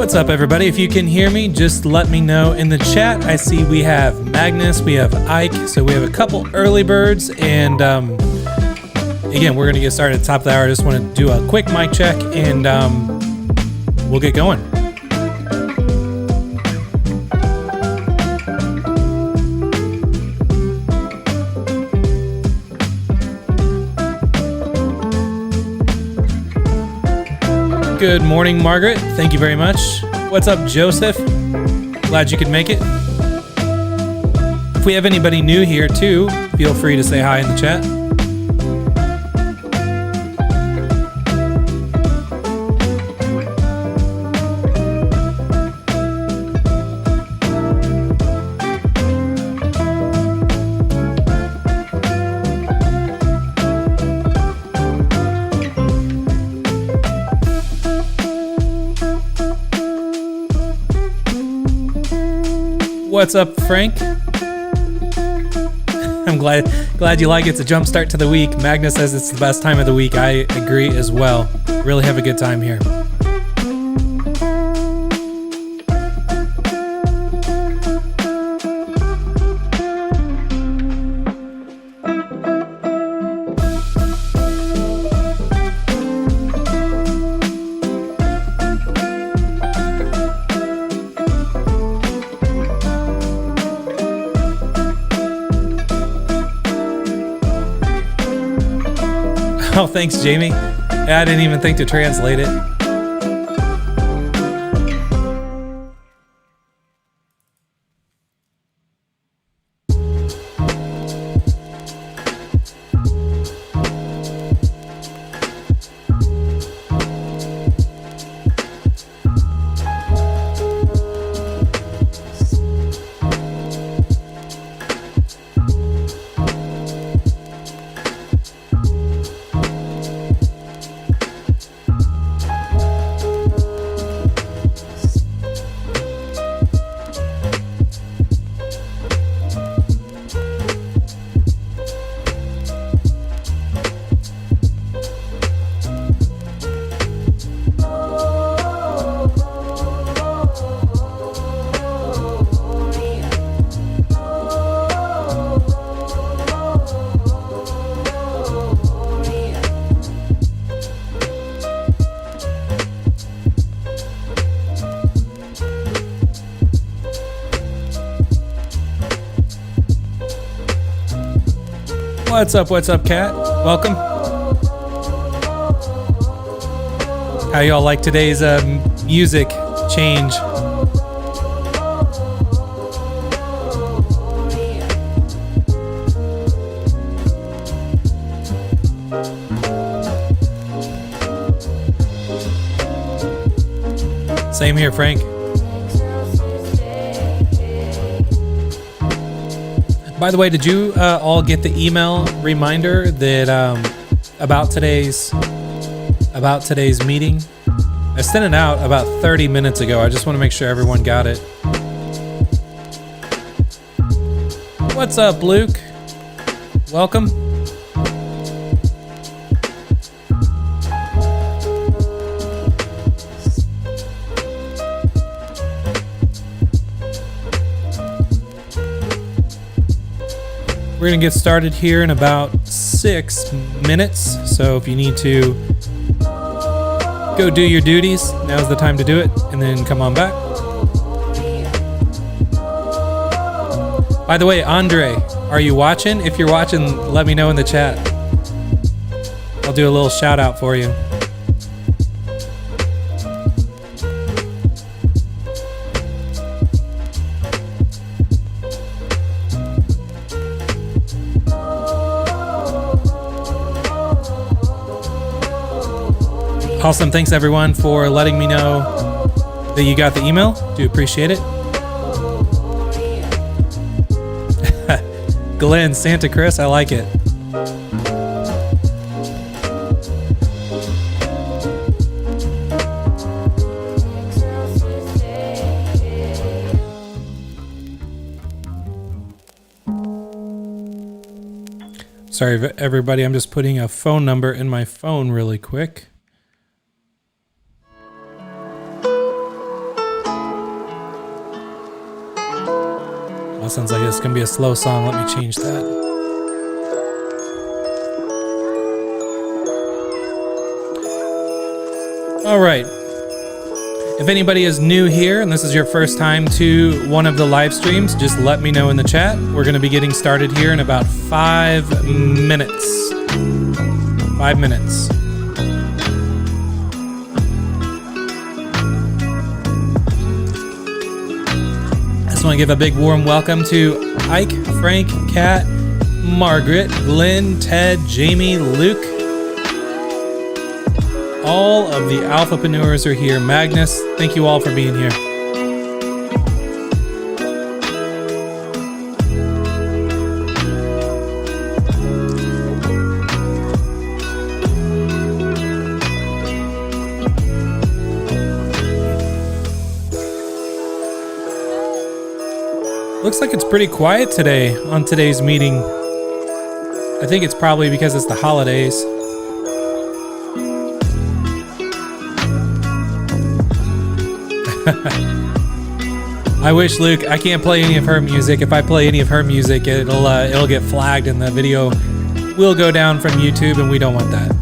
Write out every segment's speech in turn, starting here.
What's up, everybody? If you can hear me, just let me know in the chat. I see we have Magnus, we have Ike, so we have a couple early birds, and again, we're going to get started at the top of the hour. I just want to do a quick mic check, and we'll get going. Good morning, Margaret. Thank you very much. What's up, Joseph? Glad you could make it. If we have anybody new here, too, feel free to say hi in the chat. What's up, Frank? I'm glad you like it. It's a jump start to the week. Magnus says it's the best time of the week. I agree as well. Really have a good time here. Oh, thanks, Jamie. I didn't even think to translate it. What's up, Kat? Welcome. How y'all like today's music change? Same here, Frank. By the way, did you all get the email reminder that about today's meeting? I sent it out about 30 minutes ago. I just want to make sure everyone got it. What's up, Luke? Welcome. We're going to get started here in about 6 minutes. So if you need to go do your duties, now's the time to do it, and then come on back. By the way, Andre, are you watching? If you're watching, let me know in the chat. I'll do a little shout out for you. Awesome. Thanks, everyone, for letting me know that you got the email. Do appreciate it. Glenn, Santa Chris, I like it. Sorry, everybody. I'm just putting a phone number in my phone really quick. That sounds like it's going to be a slow song. Let me change that. All right. If anybody is new here and this is your first time to one of the live streams, just let me know in the chat. We're going to be getting started here in about 5 minutes. 5 minutes. I just want to give a big warm welcome to Ike, Frank, Kat, Margaret, Glenn, Ted, Jamie, Luke. All of the Alphapreneurs are here. Magnus, thank you all for being here. Looks like it's pretty quiet today on today's meeting. I think it's probably because it's the holidays. I wish, Luke, I can't play any of her music. If I play any of her music, it'll get flagged and the video will go down from YouTube, and we don't want that.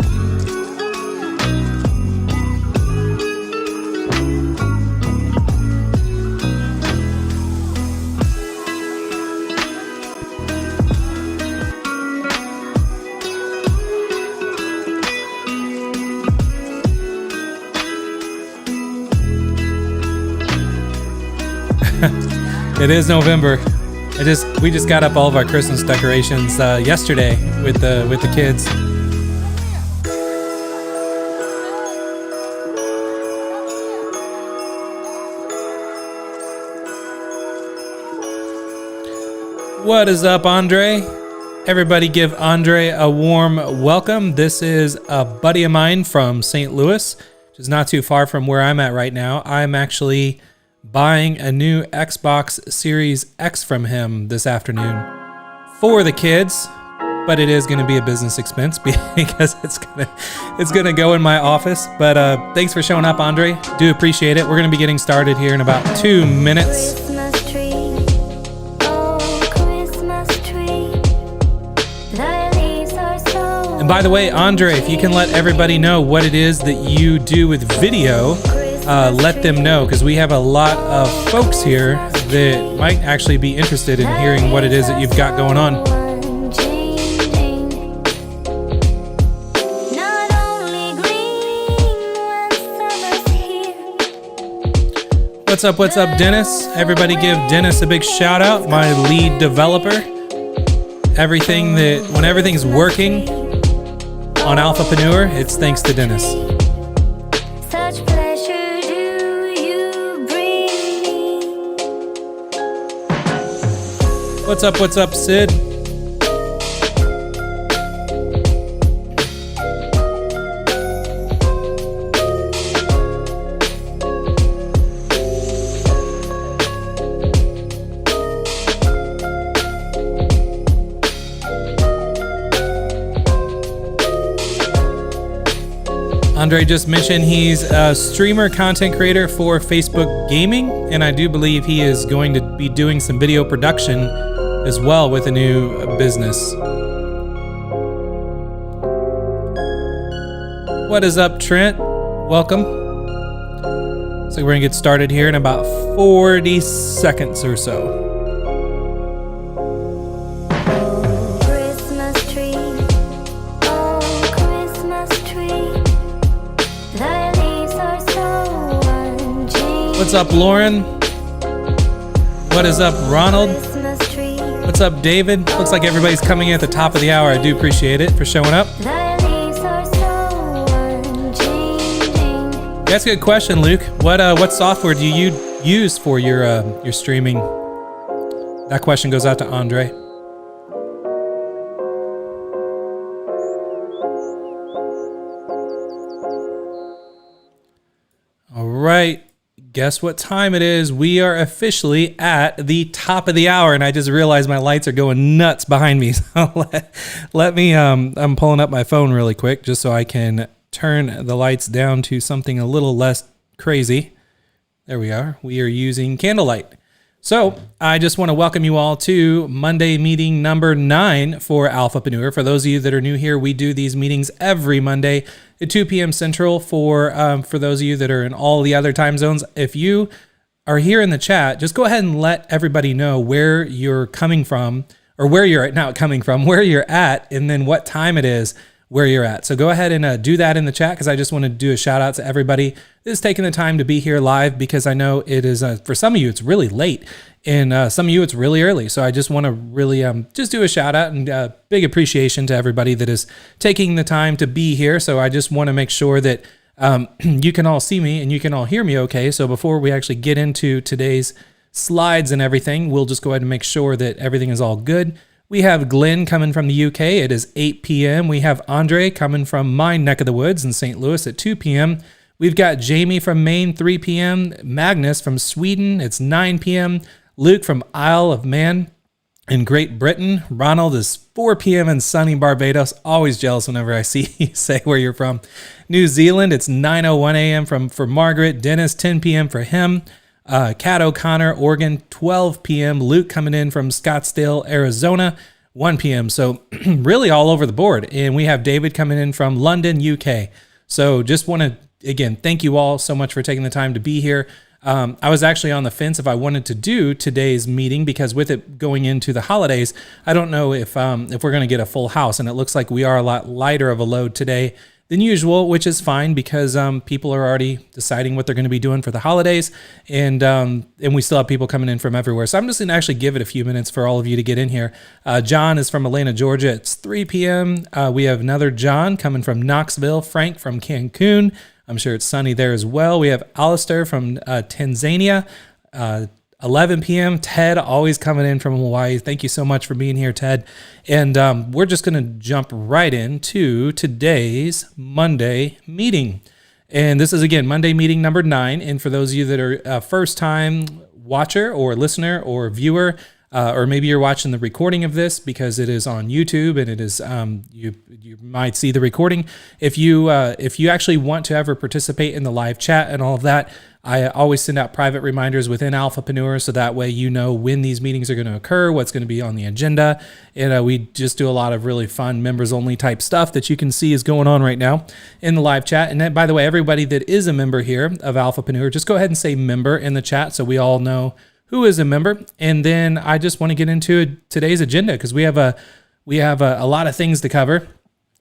It is November. We just got up all of our Christmas decorations yesterday with the kids. What is up, Andre? Everybody give Andre a warm welcome. This is a buddy of mine from St. Louis, which is not too far from where I'm at right now. I'm actually buying a new Xbox Series X from him this afternoon for the kids, but it is going to be a business expense because it's gonna go in my office. But thanks for showing up, Andre. Do appreciate it. We're going to be getting started here in about 2 minutes. And by the way, Andre, if you can let everybody know what it is that you do with video, let them know, because we have a lot of folks here that might actually be interested in hearing what it is that you've got going on. What's up, Dennis? Everybody give Dennis a big shout out, my lead developer. When everything's working on Alphapreneur, it's thanks to Dennis. What's up, Sid? Andre just mentioned he's a streamer content creator for Facebook Gaming, and I do believe he is going to be doing some video production as well with a new business. What is up, Trent? Welcome. So we're gonna get started here in about 40 seconds or so. What's up, Lauren? What is up, Ronald? What's up, David? Looks like everybody's coming in at the top of the hour. I do appreciate it for showing up. That's a good question, Luke. What software do you use for your streaming? That question goes out to Andre. All right. Guess what time it is? We are officially at the top of the hour, and I just realized my lights are going nuts behind me. So let me, I'm pulling up my phone really quick just so I can turn the lights down to something a little less crazy. There we are. We are using candlelight. So I just want to welcome you all to Monday meeting number 9 for Alphapreneur. For those of you that are new here, we do these meetings every Monday at 2 p.m. Central. For those of you that are in all the other time zones, if you are here in the chat, just go ahead and let everybody know where you're coming from, or where you're not coming from, where you're at, and then what time it is where you're at. So go ahead and do that in the chat, because I just want to do a shout out to everybody that is taking the time to be here live, because I know it is, for some of you, it's really late, and some of you, it's really early. So I just want to really just do a shout out and big appreciation to everybody that is taking the time to be here. So I just want to make sure that you can all see me and you can all hear me okay. So before we actually get into today's slides and everything, we'll just go ahead and make sure that everything is all good. We have Glenn coming from the UK. It is 8 p.m. We have Andre coming from my neck of the woods in St. Louis at 2 p.m. We've got Jamie from Maine, 3 p.m. Magnus from Sweden, it's 9 p.m. Luke from Isle of Man in Great Britain. Ronald is 4 p.m. in sunny Barbados. Always jealous whenever I see you say where you're from. New Zealand, it's 9:01 a.m. for Margaret. Dennis, 10 p.m. for him. Kat O'Connor, Oregon, 12 p.m. Luke coming in from Scottsdale, Arizona, 1 p.m. So really all over the board. And we have David coming in from London, UK. So just want to, again, thank you all so much for taking the time to be here. I was actually on the fence if I wanted to do today's meeting, because with it going into the holidays, I don't know if we're going to get a full house. And it looks like we are a lot lighter of a load today than usual, which is fine, because people are already deciding what they're going to be doing for the holidays, and we still have people coming in from everywhere. So I'm just going to actually give it a few minutes for all of you to get in here. John is from Atlanta, Georgia. It's 3 p.m. We have another John coming from Knoxville. Frank from Cancun. I'm sure it's sunny there as well. We have Alistair from Tanzania. 11 p.m. Ted, always coming in from Hawaii. Thank you so much for being here, Ted. And we're just going to jump right into today's Monday meeting. And this is, again, Monday meeting number 9. And for those of you that are a first-time watcher or listener or viewer, or maybe you're watching the recording of this because it is on YouTube and it is you might see the recording. If you actually want to ever participate in the live chat and all of that, I always send out private reminders within Alphapreneur, so that way you know when these meetings are going to occur, what's going to be on the agenda. And we just do a lot of really fun members-only type stuff that you can see is going on right now in the live chat. And then, by the way, everybody that is a member here of Alphapreneur, just go ahead and say member in the chat so we all know who is a member. And then I just want to get into today's agenda, because we have a lot of things to cover.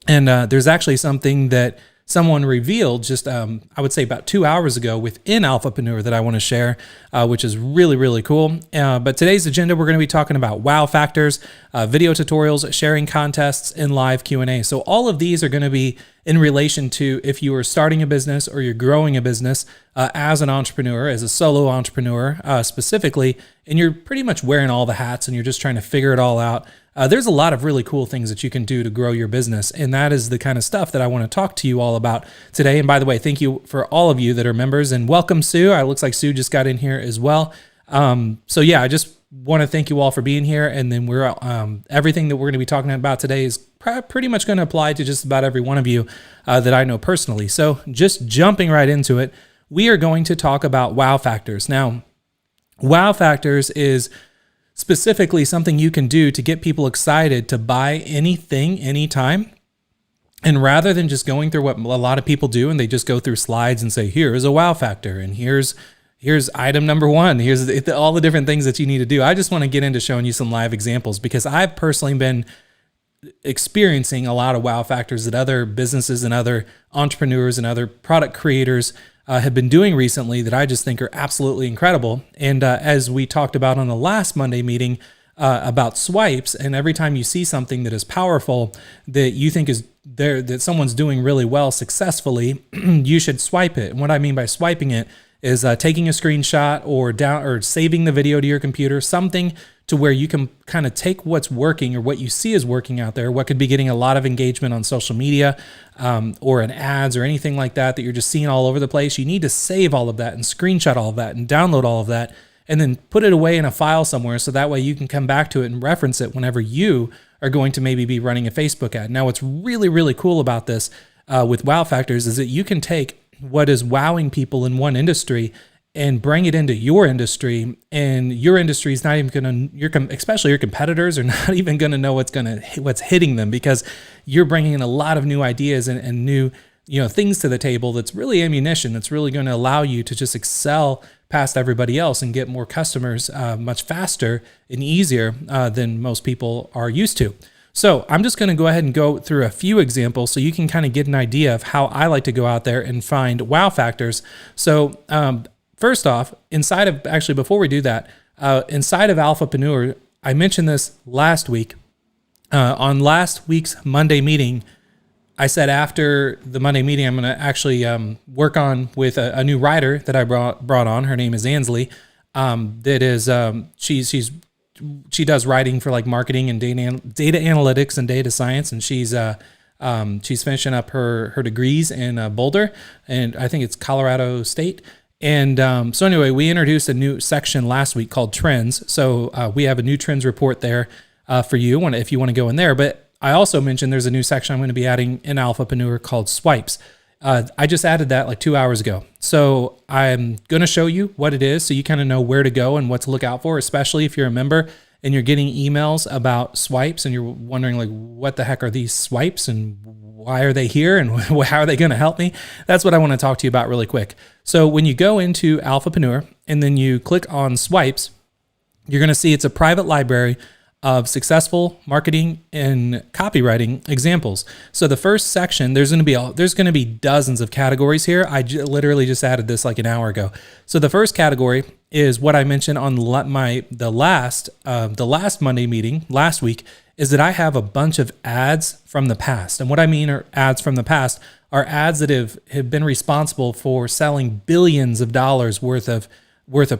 And there's actually something that someone revealed just, I would say about 2 hours ago within Alphapreneur that I want to share, which is really, really cool. But today's agenda, we're going to be talking about wow factors, video tutorials, sharing contests, and live Q&A. So all of these are going to be in relation to if you are starting a business or you're growing a business as an entrepreneur, as a solo entrepreneur specifically, and you're pretty much wearing all the hats and you're just trying to figure it all out. There's a lot of really cool things that you can do to grow your business, and that is the kind of stuff that I want to talk to you all about today. And by the way, thank you for all of you that are members, and welcome, Sue. It looks like Sue just got in here as well. So yeah, I just want to thank you all for being here, and then we're everything that we're going to be talking about today is pretty much going to apply to just about every one of you that I know personally. So just jumping right into it, we are going to talk about wow factors. Now, wow factors is specifically something you can do to get people excited to buy anything, anytime. And rather than just going through what a lot of people do, and they just go through slides and say, here's a wow factor, and here's item number 1, here's all the different things that you need to do. I just want to get into showing you some live examples, because I've personally been experiencing a lot of wow factors that other businesses and other entrepreneurs and other product creators have been doing recently that I just think are absolutely incredible. And as we talked about on the last Monday meeting about swipes, and every time you see something that is powerful that you think is there, that someone's doing really well successfully, you should swipe it. And what I mean by swiping it is taking a screenshot or saving the video to your computer, something to where you can kind of take what's working or what you see is working out there, what could be getting a lot of engagement on social media or in ads or anything like that you're just seeing all over the place. You need to save all of that and screenshot all of that and download all of that and then put it away in a file somewhere, so that way you can come back to it and reference it whenever you are going to maybe be running a Facebook ad. Now, what's really, really cool about this with wow factors is that you can take what is wowing people in one industry and bring it into your industry, and your industry is not even going to, especially your competitors are not even going to know what's hitting them, because you're bringing in a lot of new ideas and new, things to the table. That's really ammunition. That's really going to allow you to just excel past everybody else and get more customers much faster and easier than most people are used to. So I'm just going to go ahead and go through a few examples so you can kind of get an idea of how I like to go out there and find wow factors. So first off, before we do that, inside of Alphapreneur, I mentioned this last week. On last week's Monday meeting, I said after the Monday meeting, I'm going to actually work on with a new writer that I brought on. Her name is Ansley. That is, she does writing for like marketing and data analytics and data science, and she's finishing up her degrees in Boulder, and I think it's Colorado State. And so anyway, we introduced a new section last week called Trends. So we have a new trends report there for you if you want to go in there. But I also mentioned there's a new section I'm going to be adding in Alphapreneur called Swipes. I just added that like 2 hours ago. So I'm going to show you what it is so you kind of know where to go and what to look out for, especially if you're a member and you're getting emails about swipes and you're wondering like, what the heck are these swipes and why are they here and how are they going to help me? That's what I want to talk to you about really quick. So when you go into Alphapreneur and then you click on swipes, you're going to see it's a private library of successful marketing and copywriting examples. So the first section, there's going to be dozens of categories here. I literally just added this like an hour ago. So the first category is what I mentioned on the last Monday meeting last week, is that I have a bunch of ads from the past. And what I mean are ads from the past are ads that have been responsible for selling billions of dollars worth of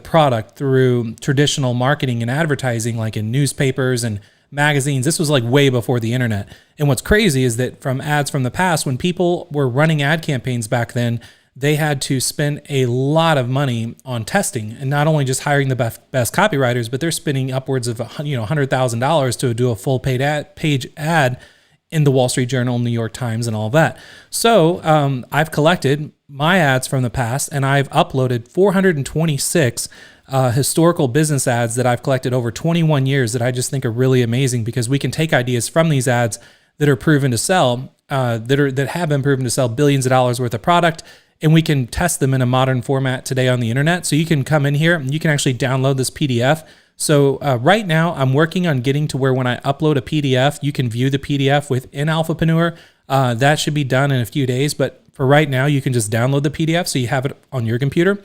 product through traditional marketing and advertising, like in newspapers and magazines. This was like way before the internet. And what's crazy is that from ads from the past, when people were running ad campaigns back then, they had to spend a lot of money on testing and not only just hiring the best copywriters, but they're spending upwards of $100,000 to do a full page ad in the Wall Street Journal, New York Times, and all that. So I've collected my ads from the past, and I've uploaded 426 historical business ads that I've collected over 21 years that I just think are really amazing, because we can take ideas from these ads that are proven to sell, that have been proven to sell billions of dollars worth of product, and we can test them in a modern format today on the internet. So you can come in here and you can actually download this PDF. So right now I'm working on getting to where when I upload a PDF, you can view the PDF within Alphapreneur. That should be done in a few days, but for right now, you can just download the PDF so you have it on your computer.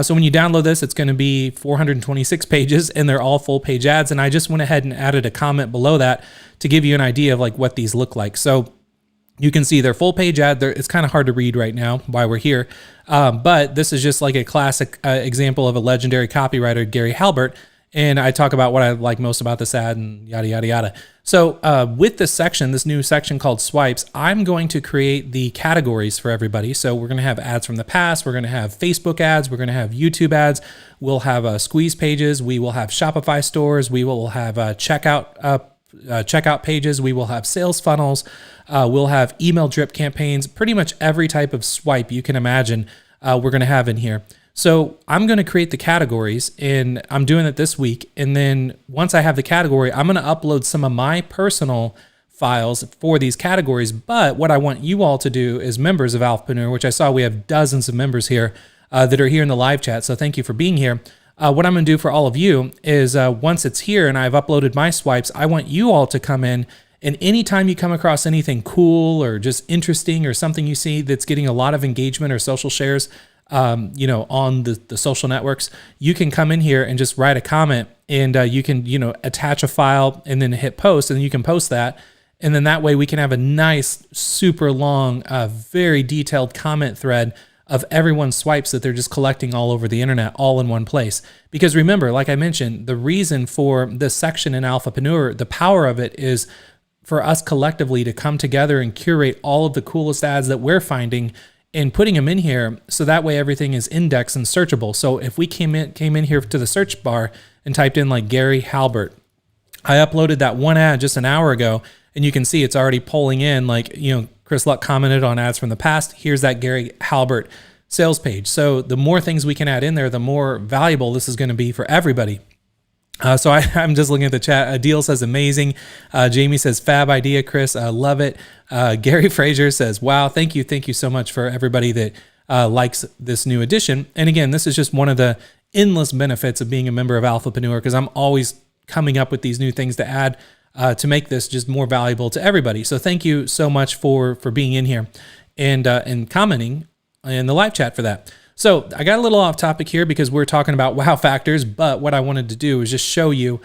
So when you download this, it's going to be 426 pages, and they're all full page ads. And I just went ahead and added a comment below that to give you an idea of like what these look like. So you can see they're full page ad. It's kind of hard to read right now while we're here. But this is just like a classic example of a legendary copywriter, Gary Halbert. And I talk about what I like most about this ad and yada, yada, yada. So with this new section called Swipes, I'm going to create the categories for everybody. So we're going to have ads from the past. We're going to have Facebook ads. We're going to have YouTube ads. We'll have squeeze pages. We will have Shopify stores. We will have checkout pages. We will have sales funnels. We'll have email drip campaigns. Pretty much every type of swipe you can imagine we're going to have in here. So I'm going to create the categories, and I'm doing it this week. And then once I have the category, I'm going to upload some of my personal files for these categories. But what I want you all to do as members of Alphapreneur, which I saw we have dozens of members here that are here in the live chat. So thank you for being here. What I'm going to do for all of you is once it's here and I've uploaded my swipes, I want you all to come in, and anytime you come across anything cool or just interesting or something you see that's getting a lot of engagement or social shares, on the social networks, you can come in here and just write a comment, and you can, attach a file and then hit post, and you can post that. And then that way we can have a nice, super long, very detailed comment thread of everyone's swipes that they're just collecting all over the internet, all in one place. Because remember, like I mentioned, the reason for this section in Alphapreneur, the power of it is for us collectively to come together and curate all of the coolest ads that we're finding and putting them in here, so that way everything is indexed and searchable. So if we came in here to the search bar and typed in like Gary Halbert, I uploaded that one ad just an hour ago, and you can see it's already pulling in like, Chris Luck commented on ads from the past. Here's that Gary Halbert sales page. So the more things we can add in there, the more valuable this is going to be for everybody. So I'm just looking at the chat. Adil says amazing. Jamie says fab idea, Chris. I love it. Gary Frazier says, wow, thank you so much for everybody that likes this new edition. And again, this is just one of the endless benefits of being a member of Alphapreneur, because I'm always coming up with these new things to add to make this just more valuable to everybody. So thank you so much for being in here and commenting in the live chat for that. So I got a little off topic here because we're talking about wow factors, but what I wanted to do is just show you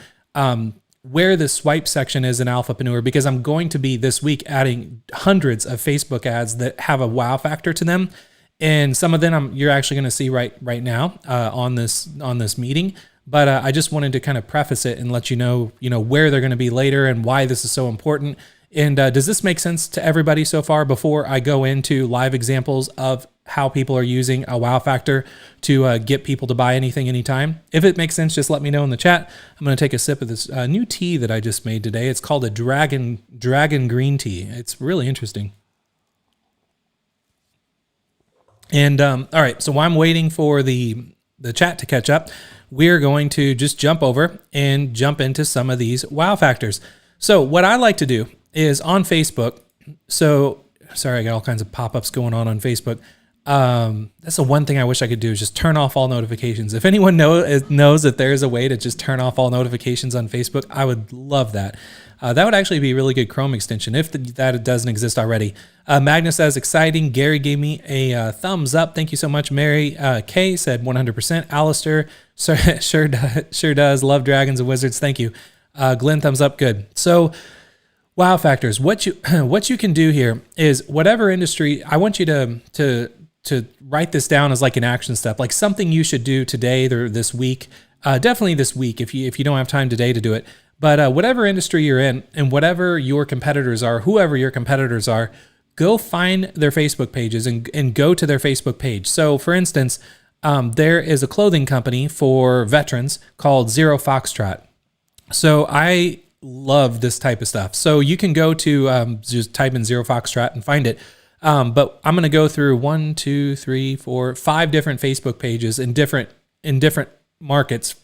where the swipe section is in Alphapreneur, because I'm going to be this week adding hundreds of Facebook ads that have a wow factor to them. And some of them you're actually going to see right now on this meeting. But I just wanted to kind of preface it and let you know where they're going to be later and why this is so important. And does this make sense to everybody so far before I go into live examples of how people are using a wow factor to get people to buy anything anytime? If it makes sense, just let me know in the chat. I'm going to take a sip of this new tea that I just made today. It's called a dragon green tea. It's really interesting. And all right, so while I'm waiting for the chat to catch up, we're going to just jump over and jump into some of these wow factors. So what I like to do is on Facebook. So sorry, I got all kinds of pop-ups going on Facebook. That's the one thing I wish I could do, is just turn off all notifications. If anyone knows if there's a way to just turn off all notifications on Facebook, I would love that. That would actually be a really good Chrome extension if that doesn't exist already. Magnus says exciting. Gary gave me a thumbs up. Thank you so much. Mary K said 100%. Alistair sure does. Love dragons and wizards. Thank you. Glenn thumbs up. Good. So wow factors. What you can do here is whatever industry. I want you to write this down as like an action step, like something you should do today or this week. Definitely this week if you don't have time today to do it. But whatever industry you're in and whatever your competitors are, whoever your competitors are, go find their Facebook pages and go to their Facebook page. So for instance, there is a clothing company for veterans called Zero Foxtrot. So I love this type of stuff. So you can go to just type in Zero Foxtrot and find it. But I'm going to go through 1, 2, 3, 4, 5 different Facebook pages in different markets,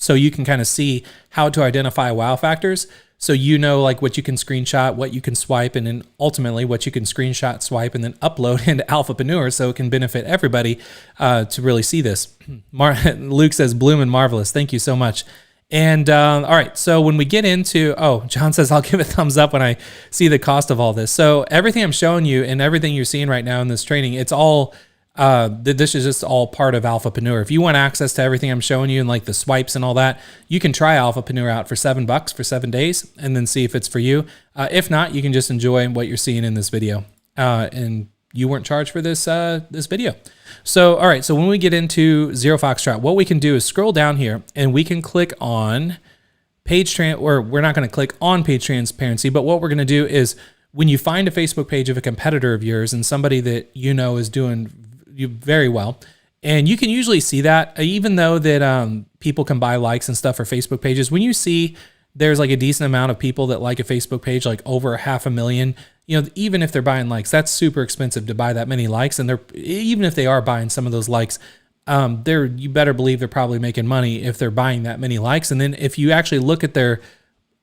so you can kind of see how to identify wow factors. So like what you can screenshot, what you can swipe, and then ultimately what you can screenshot, swipe, and then upload into Alphapreneur, so it can benefit everybody to really see this. Luke says bloom and marvelous. Thank you so much. And all right, so when we get into, John says, I'll give a thumbs up when I see the cost of all this. So everything I'm showing you and everything you're seeing right now in this training, it's all, this is just all part of Alphapreneur. If you want access to everything I'm showing you and like the swipes and all that, you can try Alphapreneur out for $7 for 7 days and then see if it's for you. If not, you can just enjoy what you're seeing in this video. And you weren't charged for this video. So, all right, so when we get into Zero Foxtrot, what we can do is scroll down here and we can click on or we're not going to click on page transparency, but what we're going to do is when you find a Facebook page of a competitor of yours and somebody that you know is doing very well, and you can usually see that even though that people can buy likes and stuff for Facebook pages, when you see there's like a decent amount of people that like a Facebook page, like over 500,000, even if they're buying likes, that's super expensive to buy that many likes. And even if they are buying some of those likes, you better believe they're probably making money if they're buying that many likes. And then if you actually look at their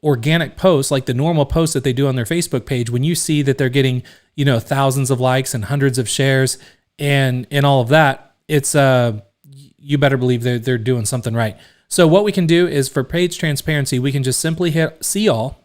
organic posts, like the normal posts that they do on their Facebook page, when you see that they're getting, thousands of likes and hundreds of shares and all of that, it's you better believe they're doing something right. So what we can do is for page transparency, we can just simply hit see all,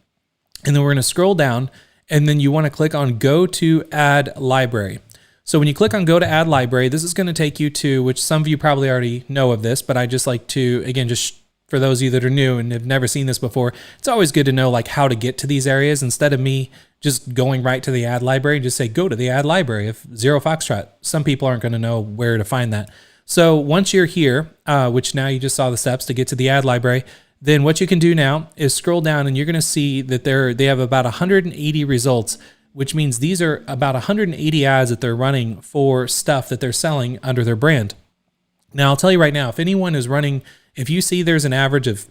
and then we're going to scroll down, and then you want to click on go to add library. So when you click on go to add library, this is going to take you to, which some of you probably already know of this, but I just like to, again, just for those of you that are new and have never seen this before, it's always good to know like how to get to these areas instead of me just going right to the ad library. Just say go to the ad library of Zero Foxtrot. Some people aren't going to know where to find that. So once you're here, which now you just saw the steps to get to the ad library, then what you can do now is scroll down and you're going to see that they have about 180 results, which means these are about 180 ads that they're running for stuff that they're selling under their brand. Now, I'll tell you right now, if anyone is running, if you see there's an average of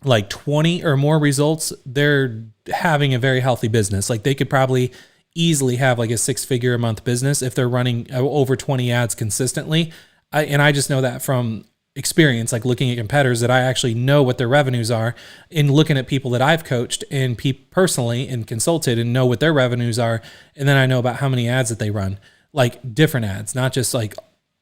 like 20 or more results, they're having a very healthy business. Like they could probably easily have like a 6-figure a month business if they're running over 20 ads consistently. And I just know that from experience, like looking at competitors, that I actually know what their revenues are, in looking at people that I've coached and personally and consulted, and know what their revenues are. And then I know about how many ads that they run, like different ads, not just like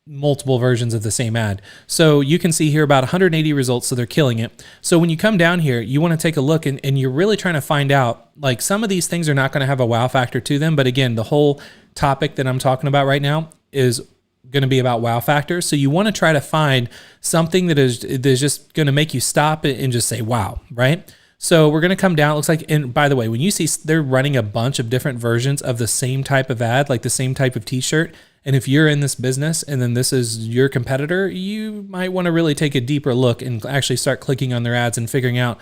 multiple versions of the same ad. So you can see here about 180 results. So they're killing it. So when you come down here, you want to take a look, and you're really trying to find out, like, some of these things are not going to have a wow factor to them. But again, the whole topic that I'm talking about right now is going to be about wow factors. So you want to try to find something that is just going to make you stop and just say, wow, right? So we're going to come down. It looks like, and by the way, when you see they're running a bunch of different versions of the same type of ad, like the same type of t-shirt, and if you're in this business and then this is your competitor, you might want to really take a deeper look and actually start clicking on their ads and figuring out,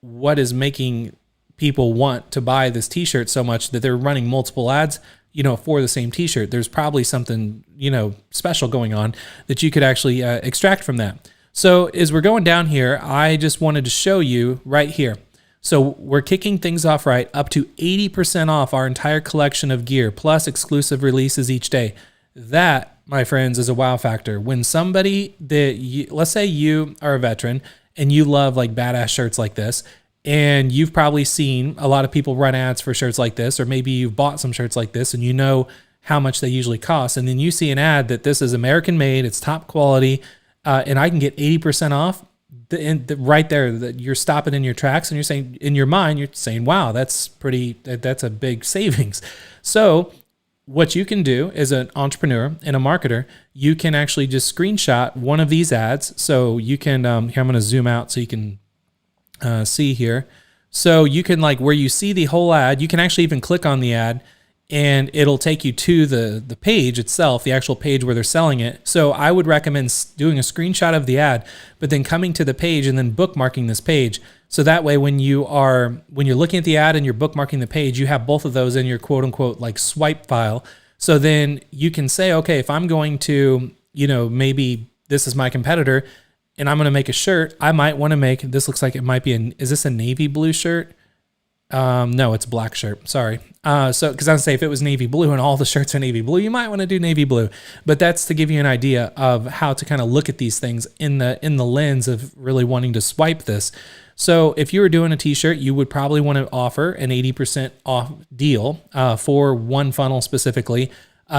what is making people want to buy this t-shirt so much that they're running multiple ads, for the same t-shirt. There's probably something, special going on that you could actually extract from that. So as we're going down here, I just wanted to show you right here. So we're kicking things off right up to 80% off our entire collection of gear, plus exclusive releases each day. That, my friends, is a wow factor. When somebody let's say you are a veteran and you love like badass shirts like this, and you've probably seen a lot of people run ads for shirts like this, or maybe you've bought some shirts like this and you know how much they usually cost. And then you see an ad that this is American made, it's top quality, and I can get 80% off. Right there, that you're stopping in your tracks, and you're saying, in your mind, you're saying, wow, that's a big savings. So what you can do as an entrepreneur and a marketer, you can actually just screenshot one of these ads. So you can, here, I'm going to zoom out so you can see here. So you can, like, where you see the whole ad, you can actually even click on the ad and it'll take you to the page itself, the actual page where they're selling it. So I would recommend doing a screenshot of the ad, but then coming to the page and then bookmarking this page. So that way, when you're looking at the ad and you're bookmarking the page, you have both of those in your quote unquote like swipe file. So then you can say, okay, if I'm going to, maybe this is my competitor and I'm going to make a shirt, I might want to make, this looks like it might be is this a navy blue shirt? No, it's a black shirt. Sorry. So, cause I would say if it was navy blue and all the shirts are navy blue, you might want to do navy blue, but that's to give you an idea of how to kind of look at these things in the lens of really wanting to swipe this. So if you were doing a t-shirt, you would probably want to offer an 80% off deal, for one funnel specifically.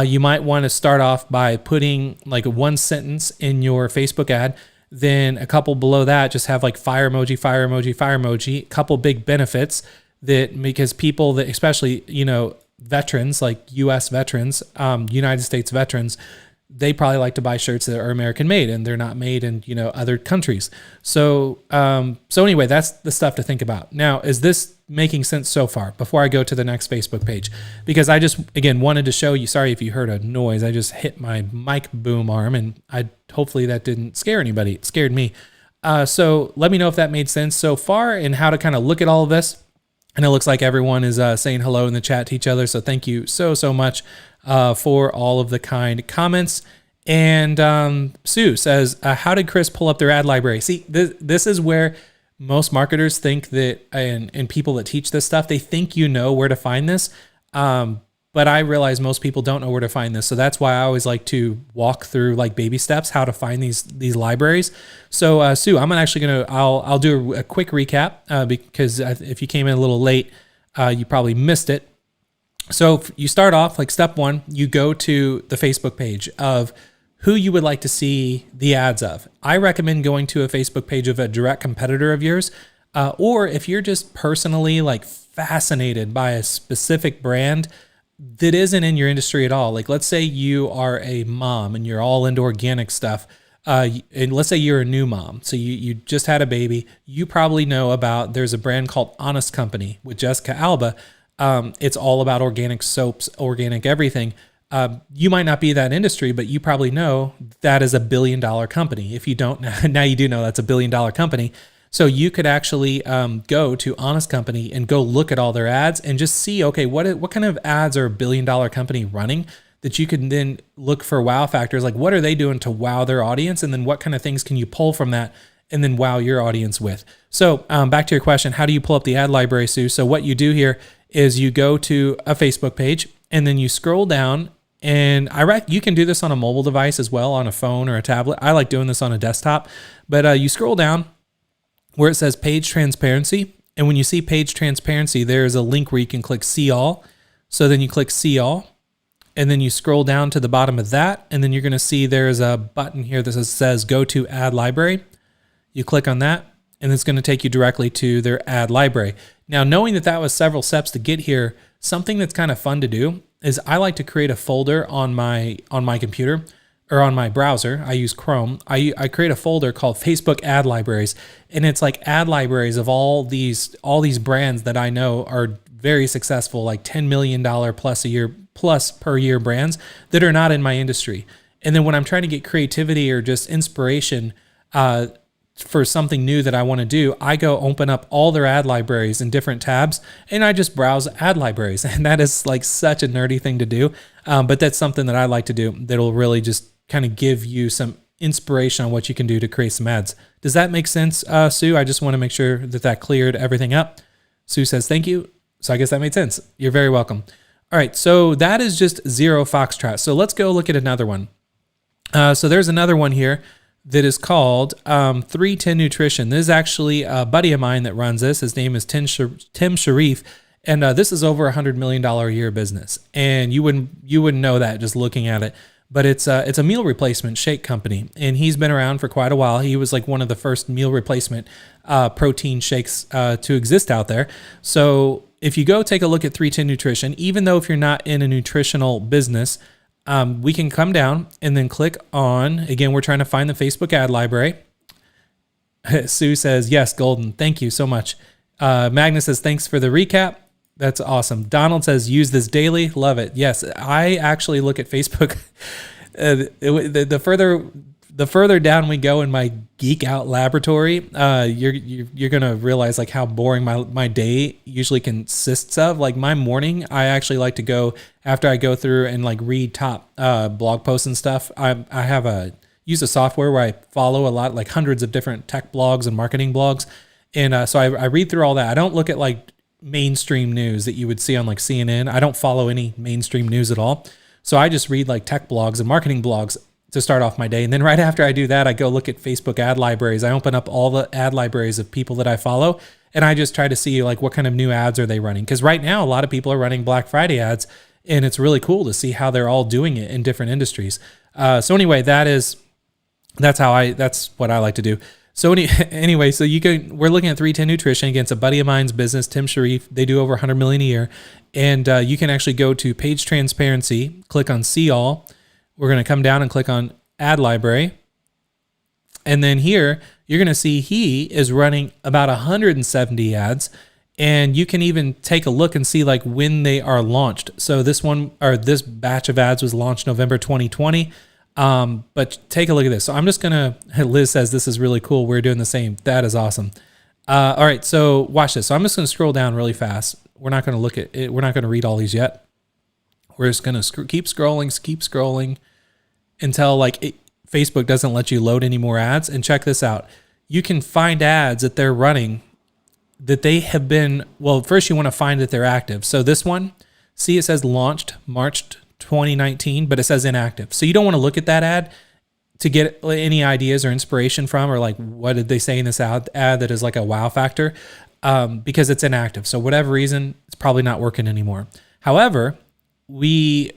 You might want to start off by putting like one sentence in your Facebook ad. Then a couple below that, just have like fire emoji, fire emoji, fire emoji, a couple big benefits. That because people that, especially, veterans, like U.S. veterans, United States veterans, they probably like to buy shirts that are American made and they're not made in, other countries. So, anyway, that's the stuff to think about. Now, is this making sense so far before I go to the next Facebook page? Because I just, again, wanted to show you, sorry if you heard a noise, I just hit my mic boom arm and hopefully that didn't scare anybody. It scared me. So let me know if that made sense so far and how to kind of look at all of this. And it looks like everyone is saying hello in the chat to each other. So thank you so much for all of the kind comments. And Sue says, how did Chris pull up their ad library? See, this is where most marketers think that, and people that teach this stuff, they think where to find this. But I realize most people don't know where to find this. So that's why I always like to walk through like baby steps, how to find these libraries. So Sue, I'm actually I'll do a quick recap because if you came in a little late, you probably missed it. So you start off like step one, you go to the Facebook page of who you would like to see the ads of. I recommend going to a Facebook page of a direct competitor of yours. Or if you're just personally like fascinated by a specific brand that isn't in your industry at all. Like let's say you are a mom and you're all into organic stuff. And let's say you're a new mom. So you just had a baby. You probably know about, there's a brand called Honest Company with Jessica Alba. It's all about organic soaps, organic everything. You might not be that industry, but you probably know that is a $1 billion company. If you don't, now you do know that's a $1 billion company. So you could actually go to Honest Company and go look at all their ads and just see, okay, what kind of ads are a $1 billion company running that you can then look for wow factors, like what are they doing to wow their audience, and then what kind of things can you pull from that and then wow your audience with. So back to your question, how do you pull up the ad library, Sue? So what you do here is you go to a Facebook page and then you scroll down. And you can do this on a mobile device as well, on a phone or a tablet. I like doing this on a desktop. But you scroll down where it says page transparency. And when you see page transparency, there's a link where you can click see all. So then you click see all. And then you scroll down to the bottom of that. And then you're going to see there's a button here that says go to ad library. You click on that. And it's going to take you directly to their ad library. Now, knowing that was several steps to get here, something that's kind of fun to do is I like to create a folder on my computer or on my browser. I use Chrome. I create a folder called Facebook Ad Libraries, and it's like ad libraries of all these brands that I know are very successful, like $10 million plus per year brands that are not in my industry. And then when I'm trying to get creativity or just inspiration for something new that I want to do, I go open up all their ad libraries in different tabs and I just browse ad libraries. And that is like such a nerdy thing to do. But that's something that I like to do that'll really just kind of give you some inspiration on what you can do to create some ads. Does that make sense, Sue? I just want to make sure that cleared everything up. Sue says, thank you. So I guess that made sense. You're very welcome. All right. So that is just Zero Foxtrot. So let's go look at another one. So there's another one here that is called 310 Nutrition. This is actually a buddy of mine that runs this. His name is Tim Sharif, and this is over $100 million a year business. And you wouldn't know that just looking at it, but it's a meal replacement shake company, and he's been around for quite a while. He was like one of the first meal replacement protein shakes to exist out there. So if you go take a look at 310 Nutrition, even though if you're not in a nutritional business, we can come down and then click on, again, we're trying to find the Facebook ad library. Sue says, yes, Golden. Thank you so much. Magnus says, thanks for the recap. That's awesome. Donald says, use this daily. Love it. Yes, I actually look at Facebook. The further down we go in my geek out laboratory, you're gonna realize like how boring my day usually consists of. Like my morning, I actually like to go after I go through and like read top blog posts and stuff. I use a software where I follow a lot, like hundreds of different tech blogs and marketing blogs, and so I read through all that. I don't look at like mainstream news that you would see on like CNN. I don't follow any mainstream news at all. So I just read like tech blogs and marketing blogs to start off my day. And then right after I do that, I go look at Facebook ad libraries. I open up all the ad libraries of people that I follow, and I just try to see like what kind of new ads are they running. Because right now, a lot of people are running Black Friday ads, and it's really cool to see how they're all doing it in different industries. So anyway, that's what I like to do. So anyway, so we're looking at 310 Nutrition against a buddy of mine's business, Tim Sharif. They do over 100 million a year. And you can actually go to page transparency, click on see all. We're going to come down and click on ad library. And then here, you're going to see he is running about 170 ads. And you can even take a look and see like when they are launched. So this batch of ads was launched November 2020. But take a look at this. So I'm just going to, Liz says this is really cool. We're doing the same. That is awesome. All right. So watch this. So I'm just going to scroll down really fast. We're not going to look at it. We're not going to read all these yet. We're just going to keep scrolling until Facebook doesn't let you load any more ads. And check this out. You can find ads that they're running that they have been, well, first you want to find that they're active. So this one, see, it says launched March 2019, but it says inactive. So you don't want to look at that ad to get any ideas or inspiration from, or like, what did they say in this ad that is like a wow factor? Because it's inactive. So whatever reason, it's probably not working anymore. However, we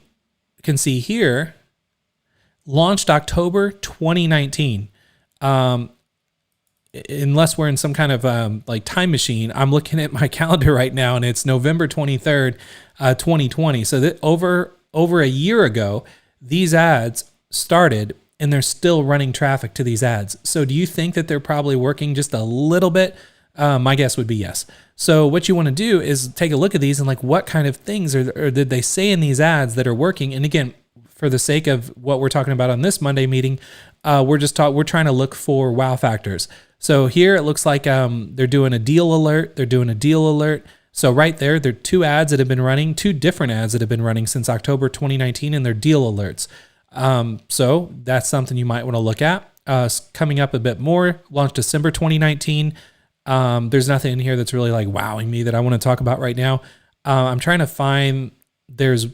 can see here, launched October 2019. Unless we're in some kind of like time machine, I'm looking at my calendar right now and it's November 23rd, 2020. So that over a year ago, these ads started and they're still running traffic to these ads. So do you think that they're probably working just a little bit? My guess would be yes. So what you want to do is take a look at these and like what kind of things or did they say in these ads that are working? And again, for the sake of what we're talking about on this Monday meeting, we're trying to look for wow factors. So here it looks like they're doing a deal alert. So right there are two ads that have been running, two different ads that have been running since October 2019, and they're deal alerts. So that's something you might want to look at. Coming up a bit more, launched December 2019. There's nothing in here that's really like wowing me that I want to talk about right now. I'm trying to find. There's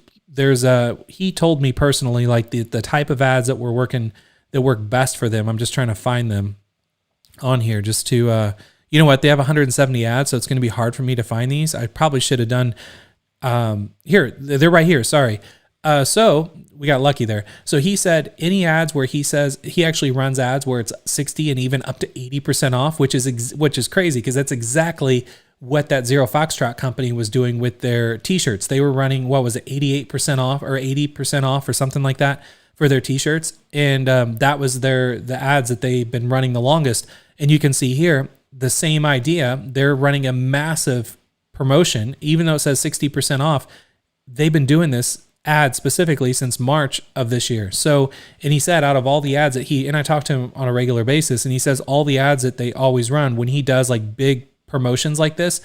he told me personally like the type of ads that work best for them. I'm just trying to find them on here just to you know what, they have 170 ads, so it's going to be hard for me to find these. I probably should have done here. They're right here. Sorry. So we got lucky there. So he said any ads where he says he actually runs ads where it's 60 and even up to 80% off, which is crazy because that's exactly what that Zero Foxtrot company was doing with their t-shirts. They were running, what was it, 88% off or 80% off or something like that for their t-shirts. And that was the ads that they've been running the longest. And you can see here the same idea. They're running a massive promotion, even though it says 60% off. They've been doing this ad specifically since March of this year. So, and he said out of all the ads that and I talk to him on a regular basis, and he says all the ads that they always run, when he does like big promotions like this,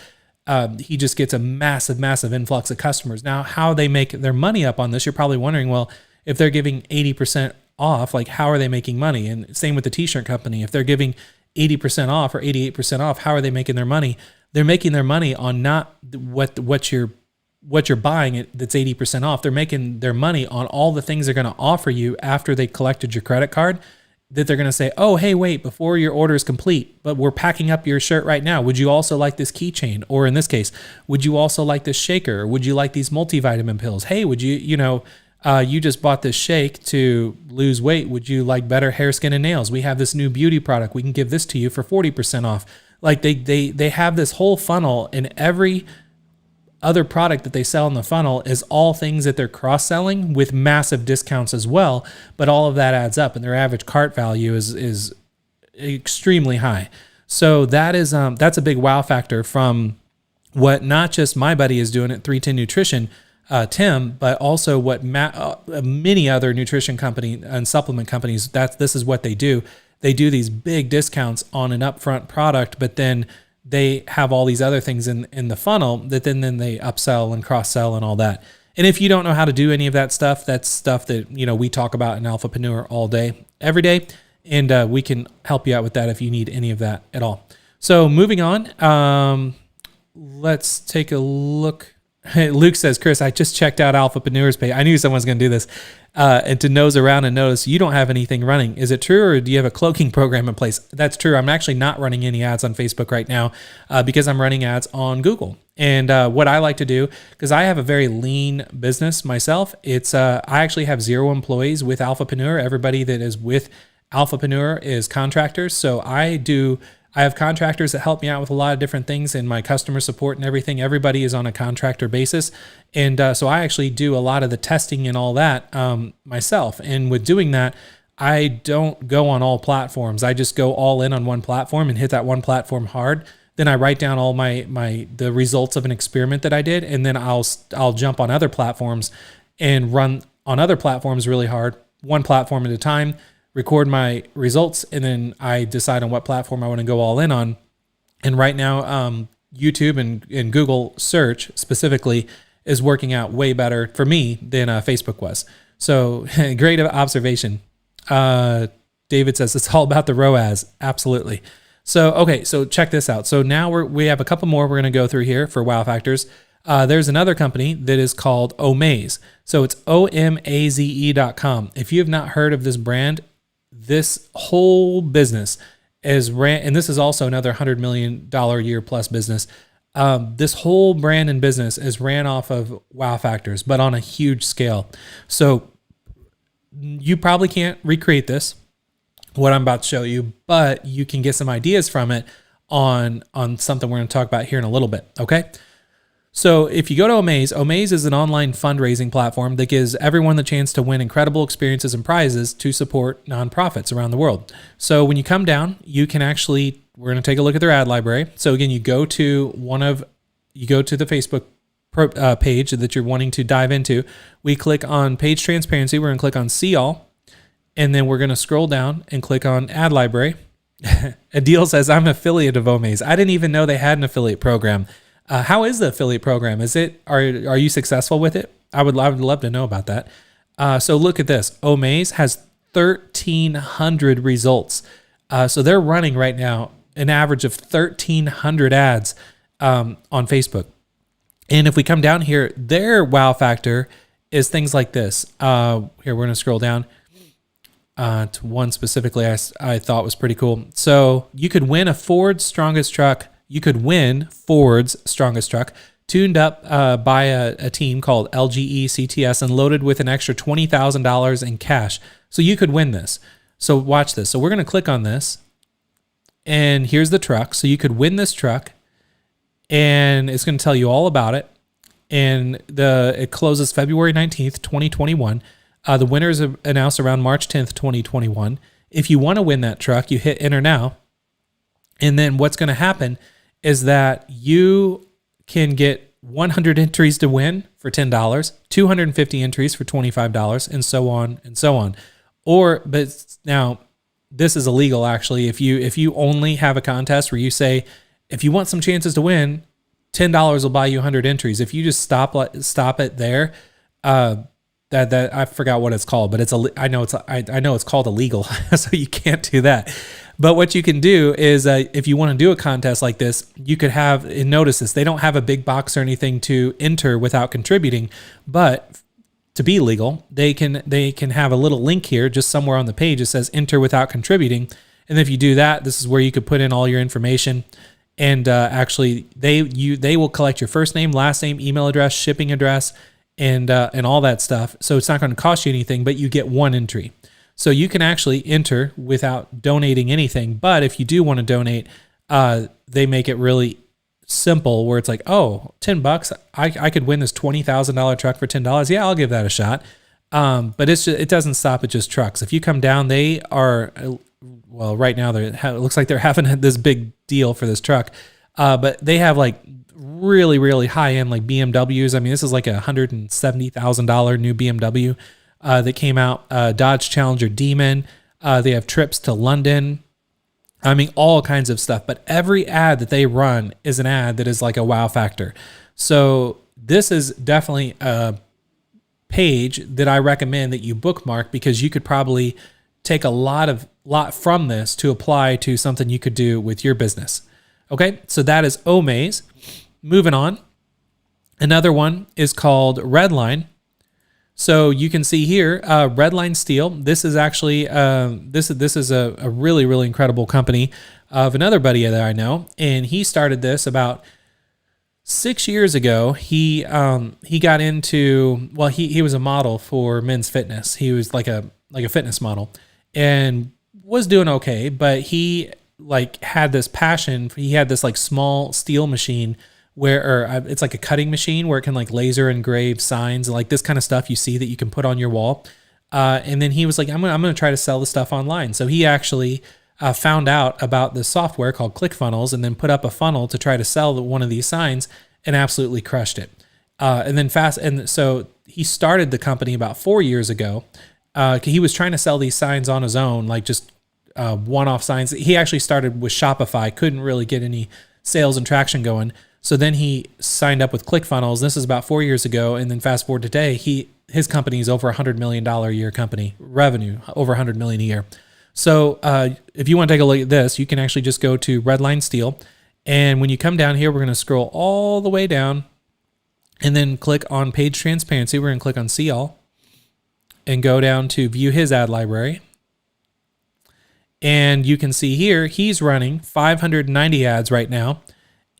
he just gets a massive influx of customers. Now, how they make their money up on this, you're probably wondering, well, if they're giving 80% off, like how are they making money? And same with the t-shirt company. If they're giving 80% off or 88% off, how are they making their money? They're making their money on not what you're buying that's 80% off. They're making their money on all the things they're going to offer you after they collected your credit card, that they're going to say, oh, hey, wait, before your order is complete, but we're packing up your shirt right now. Would you also like this keychain? Or in this case, would you also like this shaker? Or would you like these multivitamin pills? Hey, would you, you just bought this shake to lose weight. Would you like better hair, skin, and nails? We have this new beauty product. We can give this to you for 40% off. Like they have this whole funnel, and every other product that they sell in the funnel is all things that they're cross-selling with massive discounts as well. But all of that adds up, and their average cart value is extremely high. So that's a big wow factor from what not just my buddy is doing at 310 Nutrition, Tim, but also what many other nutrition company and supplement companies. This is what they do. They do these big discounts on an upfront product, but then they have all these other things in the funnel that then they upsell and cross-sell and all that. And if you don't know how to do any of that stuff, that's stuff that, we talk about in Alphapreneur all day, every day. And we can help you out with that if you need any of that at all. So moving on, let's take a look. Luke says, Chris, I just checked out Alphapreneur's page. I knew someone was going to do this. And to nose around and notice you don't have anything running. Is it true, or do you have a cloaking program in place? That's true. I'm actually not running any ads on Facebook right now because I'm running ads on Google. And what I like to do, because I have a very lean business myself, it's I actually have 0 employees with Alphapreneur. Everybody that is with Alphapreneur is contractors. So I have contractors that help me out with a lot of different things in my customer support and everything. Everybody is on a contractor basis. And so I actually do a lot of the testing and all that myself. And with doing that, I don't go on all platforms. I just go all in on one platform and hit that one platform hard. Then I write down all the results of an experiment that I did. And then I'll jump on other platforms and run on other platforms really hard, one platform at a time, record my results, and then I decide on what platform I want to go all in on. And right now, YouTube and Google search specifically is working out way better for me than Facebook was. So great observation. David says it's all about the ROAS. Absolutely. So, okay, so check this out. So now we have a couple more we're going to go through here for wow factors. There's another company that is called Omaze. So it's OMAZE.com. If you have not heard of this brand, this whole business is ran, and this is also another $100 million a year plus business. This whole brand and business is ran off of wow factors, but on a huge scale. So you probably can't recreate this, what I'm about to show you, but you can get some ideas from it on something we're going to talk about here in a little bit. Okay. So if you go to Omaze is an online fundraising platform that gives everyone the chance to win incredible experiences and prizes to support nonprofits around the world. So when you come down, you can actually, we're going to take a look at their ad library. So again, you go to the Facebook page that you're wanting to dive into. We click on page transparency. We're going to click on see all, and then we're going to scroll down and click on ad library. Adil says, I'm an affiliate of Omaze. I didn't even know they had an affiliate program. How is the affiliate program? Are you successful with it? I would love to know about that. So look at this. Omaze has 1,300 results. So they're running right now an average of 1,300 ads on Facebook. And if we come down here, their wow factor is things like this. Here, we're going to scroll down to one specifically I thought was pretty cool. So you could win a Ford's strongest truck. You could win Ford's strongest truck tuned up by a team called LGE CTS and loaded with an extra $20,000 in cash. So you could win this. So watch this. So we're going to click on this. And here's the truck. So you could win this truck. And it's going to tell you all about it. And it closes February 19th, 2021. The winner is announced around March 10th, 2021. If you want to win that truck, you hit enter now. And then what's going to happen is that you can get 100 entries to win for $10, 250 entries for $25, and so on and so on. But now this is illegal actually. If you only have a contest where you say, if you want some chances to win, $10 will buy you 100 entries. If you just stop it there, that I forgot what it's called, but I know it's called illegal, so you can't do that. But what you can do is, if you want to do a contest like this, you could have, and notice this, they don't have a big box or anything to enter without contributing, but to be legal, they can have a little link here, just somewhere on the page. It says enter without contributing, and if you do that, this is where you could put in all your information. And actually, they will collect your first name, last name, email address, shipping address, and all that stuff. So it's not going to cost you anything, but you get one entry. So you can actually enter without donating anything. But if you do want to donate, they make it really simple, where it's like, oh, $10, I could win this $20,000 truck for $10. Yeah, I'll give that a shot. But it doesn't stop at just trucks. If you come down, they are. Well, right now it looks like they're having this big deal for this truck, but they have like really, really high end like BMWs. I mean, this is like $170,000 new BMW that came out. Dodge Challenger Demon. They have trips to London. I mean, all kinds of stuff. But every ad that they run is an ad that is like a wow factor. So this is definitely a page that I recommend that you bookmark, because you could probably take a lot from this to apply to something you could do with your business. Okay, so that is Omaze. Moving on. Another one is called Redline. So you can see here, Redline Steel. This is actually this is a really, really incredible company of another buddy that I know, and he started this about 6 years ago. He got into, well, he was a model for Men's Fitness. He was like a fitness model, and was doing okay, but he like had this passion. He had this like small steel machine it's like a cutting machine where it can like laser engrave signs, like this kind of stuff you see that you can put on your wall. And then he was like, I'm gonna try to sell the stuff online. So he actually found out about this software called ClickFunnels, and then put up a funnel to try to sell one of these signs, and absolutely crushed it. And so he started the company about 4 years ago. He was trying to sell these signs on his own, like just one-off signs. He actually started with Shopify, couldn't really get any sales and traction going. So then he signed up with ClickFunnels. This is about 4 years ago. And then fast forward today, his company is over $100 million a year company, revenue, over $100 million a year. So if you want to take a look at this, you can actually just go to Redline Steel. And when you come down here, we're going to scroll all the way down and then click on Page Transparency. We're going to click on See All and go down to View His Ad Library. And you can see here, he's running 590 ads right now.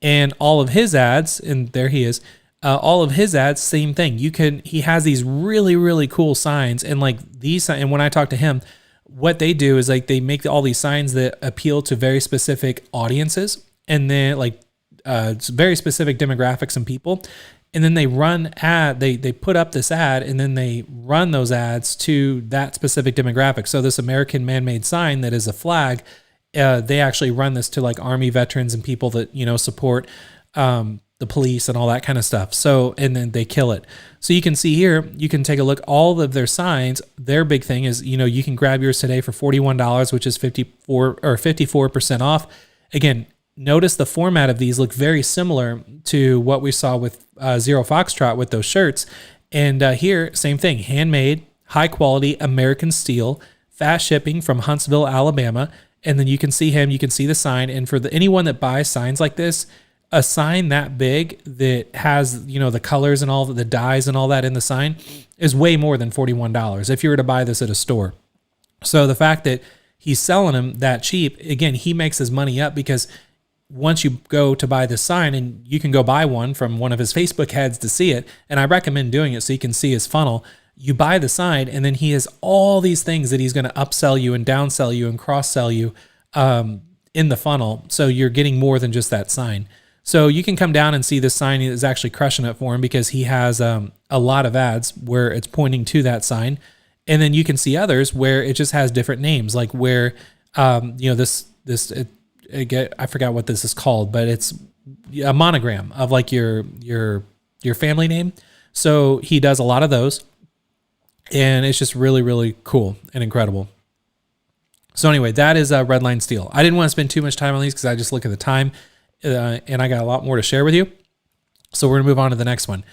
And all of his ads, and there he is, all of his ads, same thing. He has these really, really cool signs. And like these, and when I talk to him, what they do is like they make all these signs that appeal to very specific audiences, and then like very specific demographics and people. And then they they put up this ad, and then they run those ads to that specific demographic. So this American man-made sign that is a flag, they actually run this to like Army veterans and people that, support the police and all that kind of stuff. So, and then they kill it. So you can see here, you can take a look, all of their signs. Their big thing is, you can grab yours today for $41, which is 54% off. Again, notice the format of these look very similar to what we saw with Zero Foxtrot with those shirts. And here, same thing, handmade, high quality American steel, fast shipping from Huntsville, Alabama. And then you can see him, you can see the sign. And for anyone that buys signs like this, a sign that big that has, the colors and all the dyes and all that in the sign is way more than $41 if you were to buy this at a store. So the fact that he's selling them that cheap, again, he makes his money up because once you go to buy this sign, and you can go buy one from one of his Facebook ads to see it, and I recommend doing it so you can see his funnel. You buy the sign, and then he has all these things that he's going to upsell you and downsell you and cross-sell you in the funnel. So you're getting more than just that sign. So you can come down and see this sign is actually crushing it for him because he has a lot of ads where it's pointing to that sign. And then you can see others where it just has different names, like where, I forgot what this is called, but it's a monogram of like your family name. So he does a lot of those, and it's just really, really cool and incredible. So anyway, that is Redline Steel. I didn't want to spend too much time on these because I just look at the time, and I got a lot more to share with you. So we're gonna move on to the next one.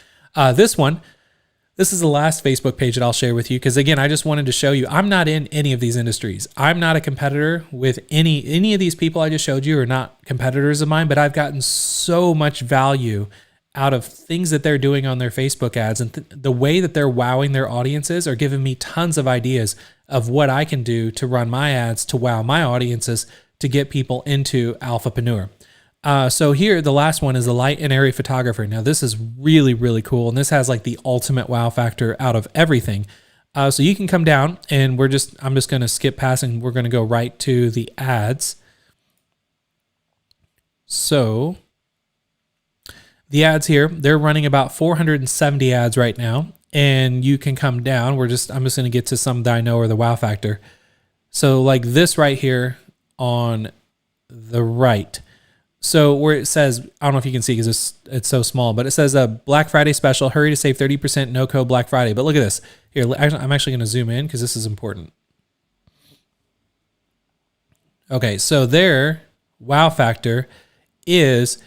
This is the last Facebook page that I'll share with you because, again, I just wanted to show you I'm not in any of these industries. I'm not a competitor with any of these people I just showed you are not competitors of mine, but I've gotten so much value out of things that they're doing on their Facebook ads, and the way that they're wowing their audiences are giving me tons of ideas of what I can do to run my ads to wow my audiences to get people into Alphapreneur. So here, the last one is the light and airy photographer. Now this is really, really cool. And this has like the ultimate wow factor out of everything. So you can come down and I'm just going to skip past and we're going to go right to the ads. So the ads here, they're running about 470 ads right now. And you can come down. I'm just going to get to some that I know are the wow factor. So like this right here on the right. So where it says, I don't know if you can see because it's so small, but it says a Black Friday special, hurry to save 30%, no code Black Friday. But look at this. Here, I'm actually going to zoom in because this is important. Okay, so their wow factor is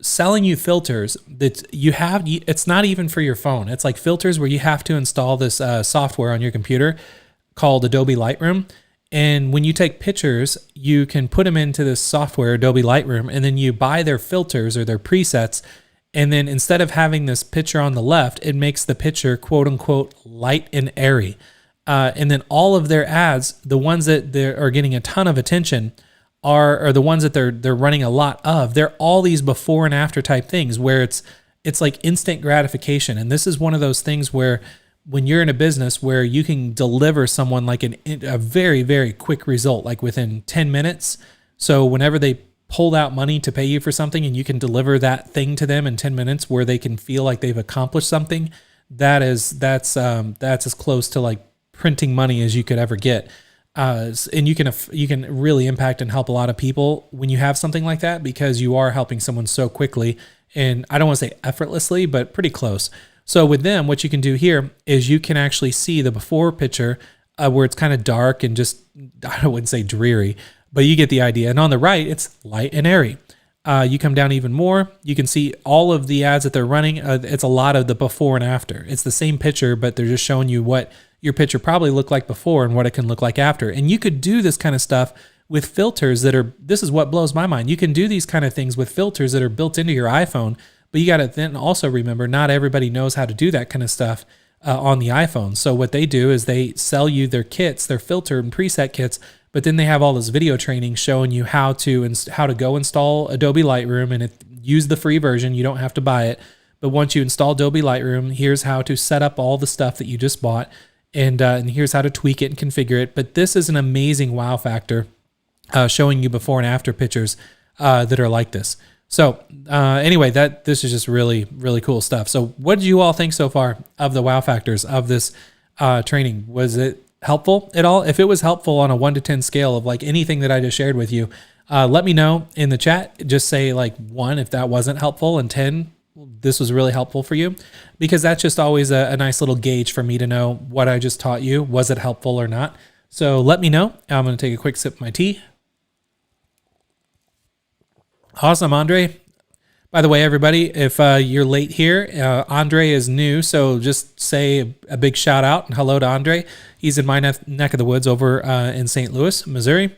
selling you filters that it's not even for your phone. It's like filters where you have to install this software on your computer called Adobe Lightroom. And when you take pictures, you can put them into this software, Adobe Lightroom, and then you buy their filters or their presets. And then instead of having this picture on the left, it makes the picture quote unquote light and airy. And then all of their ads, the ones that are getting a ton of attention are the ones that they're running a lot of. They're all these before and after type things where it's like instant gratification. And this is one of those things where when you're in a business where you can deliver someone like a very, very quick result, like within 10 minutes. So whenever they pulled out money to pay you for something and you can deliver that thing to them in 10 minutes where they can feel like they've accomplished something, that's as close to like printing money as you could ever get. And you can really impact and help a lot of people when you have something like that because you are helping someone so quickly. And I don't want to say effortlessly, but pretty close. So with them, what you can do here is you can actually see the before picture where it's kind of dark and just, I wouldn't say dreary, but you get the idea. And on the right, it's light and airy. You come down even more, you can see all of the ads that they're running. It's a lot of the before and after. It's the same picture, but they're just showing you what your picture probably looked like before and what it can look like after. And you could do this kind of stuff with filters this is what blows my mind. You can do these kind of things with filters that are built into your iPhone. But you got to then also remember, not everybody knows how to do that kind of stuff on the iPhone. So what they do is they sell you their kits, their filter and preset kits, but then they have all this video training showing you how to go install Adobe Lightroom and use the free version. You don't have to buy it. But once you install Adobe Lightroom, here's how to set up all the stuff that you just bought, and here's how to tweak it and configure it. But this is an amazing wow factor showing you before and after pictures that are like this. So anyway, this is just really, really cool stuff. So what did you all think so far of the wow factors of this training? Was it helpful at all? If it was helpful on a 1 to 10 scale of like anything that I just shared with you, let me know in the chat. Just say like 1 if that wasn't helpful, and 10 this was really helpful for you, because that's just always a nice little gauge for me to know what I just taught you. Was it helpful or not? So let me know. I'm going to take a quick sip of my tea. Awesome, Andre. By the way, everybody, if you're late here, Andre is new, so just say a big shout out and hello to Andre. He's in my neck of the woods over in St. Louis, Missouri.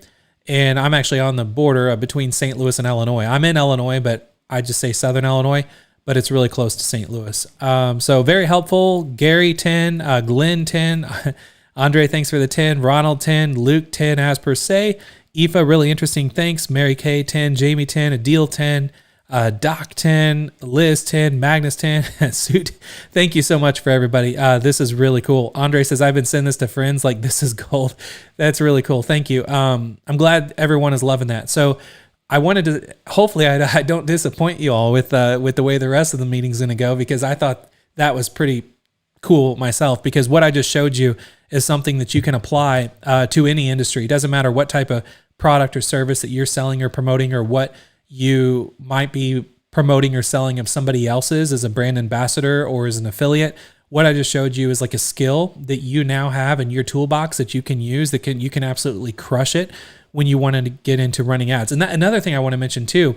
and I'm actually on the border between St. Louis and Illinois. I'm in Illinois, but I just say Southern Illinois, but it's really close to St. Louis. So very helpful. Gary 10, Glenn 10, Andre, thanks for the 10, Ronald 10, Luke 10, as per se. Aoife, really interesting, thanks. Mary Kay 10, Jamie 10, Adil 10, Doc 10, Liz 10, Magnus 10, Suit. Thank you so much for everybody. This is really cool. Andre says, I've been sending this to friends like this is gold. That's really cool. Thank you. I'm glad everyone is loving that. So I wanted to, hopefully I don't disappoint you all with the way the rest of the meeting's going to go, because I thought that was pretty cool myself, because what I just showed you is something that you can apply to any industry. It doesn't matter what type of product or service that you're selling or promoting, or what you might be promoting or selling of somebody else's as a brand ambassador or as an affiliate. What I just showed you is like a skill that you now have in your toolbox that you can use, you can absolutely crush it when you want to get into running ads. And another thing I want to mention too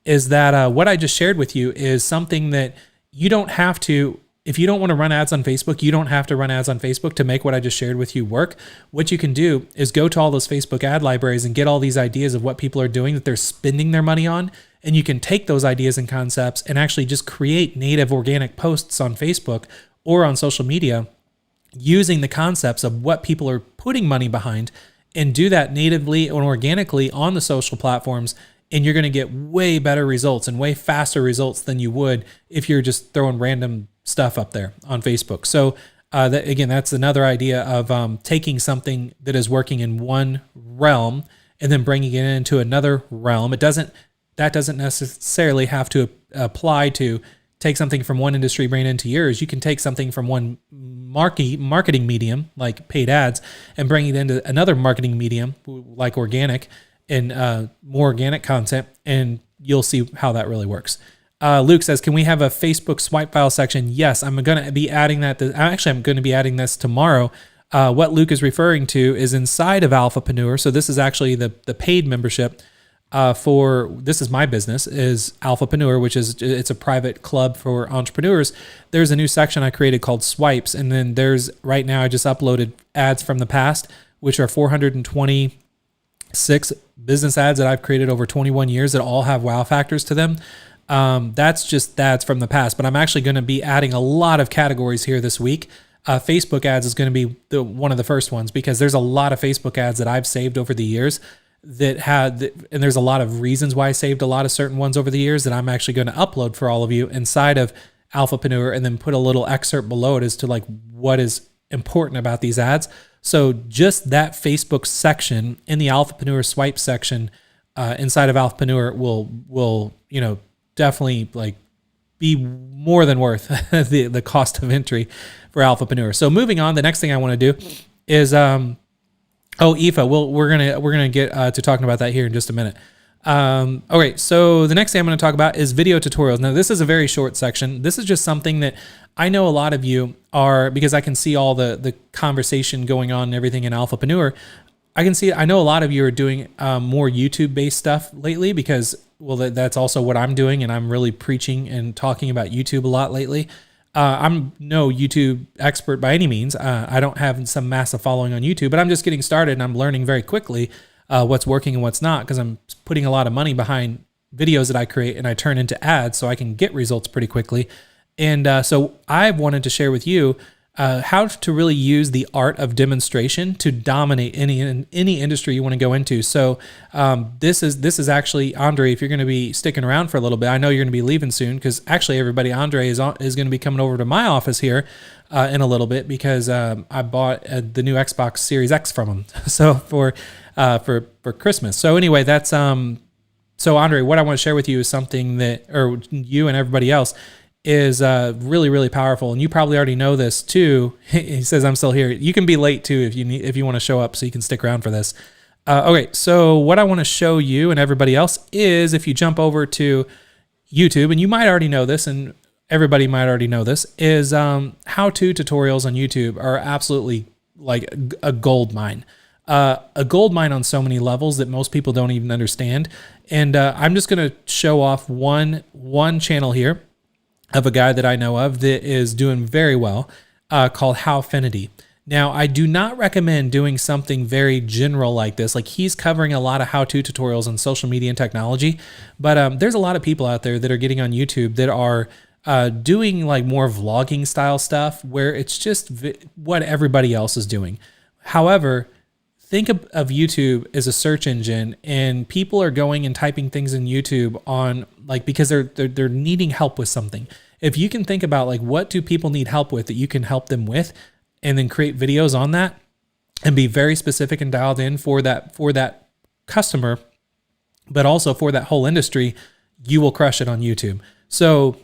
is that what I just shared with you is something that you don't have to. If you don't want to run ads on Facebook, you don't have to run ads on Facebook to make what I just shared with you work. What you can do is go to all those Facebook ad libraries and get all these ideas of what people are doing that they're spending their money on. And you can take those ideas and concepts and actually just create native organic posts on Facebook or on social media using the concepts of what people are putting money behind, and do that natively and organically on the social platforms. And you're going to get way better results and way faster results than you would if you're just throwing random stuff up there on Facebook. So that's another idea of taking something that is working in one realm and then bringing it into another realm. That doesn't necessarily have to apply to take something from one industry, bring it into yours. You can take something from one marketing medium, like paid ads, and bring it into another marketing medium, like organic, and more organic content, and you'll see how that really works. Luke says, can we have a Facebook swipe file section? Yes, I'm going to be adding that. I'm going to be adding this tomorrow. What Luke is referring to is inside of Alphapreneur. So this is actually the paid membership this is my business, is Alphapreneur, it's a private club for entrepreneurs. There's a new section I created called Swipes. And then right now I just uploaded ads from the past, which are 426 business ads that I've created over 21 years that all have wow factors to them. That's just ads from the past, but I'm actually going to be adding a lot of categories here this week. Facebook ads is going to be one of the first ones, because there's a lot of Facebook ads that I've saved over the years and there's a lot of reasons why I saved a lot of certain ones over the years that I'm actually going to upload for all of you inside of Alphapreneur, and then put a little excerpt below it as to like what is important about these ads. So just that Facebook section in the Alphapreneur swipe section inside of Alphapreneur will definitely like be more than worth the cost of entry for Alphapreneur. So moving on, the next thing I want to do is Aoife, we're gonna get to talking about that here in just a minute. Okay, so the next thing I'm going to talk about is video tutorials. Now, this is a very short section. This is just something that I know a lot of you are, because I can see all the conversation going on and everything in Alphapreneur. I know a lot of you are doing more YouTube-based stuff lately, because, well, that's also what I'm doing, and I'm really preaching and talking about YouTube a lot lately. I'm no YouTube expert by any means. I don't have some massive following on YouTube, but I'm just getting started, and I'm learning very quickly what's working and what's not, because I'm putting a lot of money behind videos that I create and I turn into ads so I can get results pretty quickly. And so I wanted to share with you how to really use the art of demonstration to dominate any industry you want to go into. So this is actually, Andre, if you're going to be sticking around for a little bit, I know you're going to be leaving soon, because actually everybody, Andre is going to be coming over to my office here in a little bit, because I bought the new Xbox Series X from him. So for Christmas. So anyway, that's so Andre, what I want to share with you is something that, or you and everybody else, is really, really powerful. And you probably already know this too. He says, I'm still here. You can be late too if you want to show up, so you can stick around for this. Okay, so what I want to show you and everybody else is, if you jump over to YouTube, and you might already know this, and everybody might already know this, is how-to tutorials on YouTube are absolutely like a gold mine. A gold mine on so many levels that most people don't even understand. And I'm just going to show off one channel here of a guy that I know of that is doing very well, called Howfinity. Now, I do not recommend doing something very general like this. Like, he's covering a lot of how-to tutorials on social media and technology, but there's a lot of people out there that are getting on YouTube that are doing like more vlogging style stuff where it's just what everybody else is doing. However, think of YouTube as a search engine, and people are going and typing things in YouTube on like because they're needing help with something. If you can think about like what do people need help with that you can help them with, and then create videos on that and be very specific and dialed in for that customer, but also for that whole industry, you will crush it on YouTube. So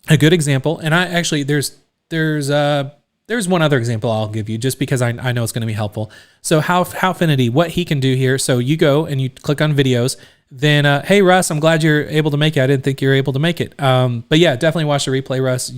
a good example, and I actually there's one other example I'll give you just because I know it's going to be helpful. So Howfinity, what he can do here. So you go and you click on videos. Then, hey Russ, I'm glad you're able to make it. I didn't think you were able to make it. But yeah, definitely watch the replay, Russ.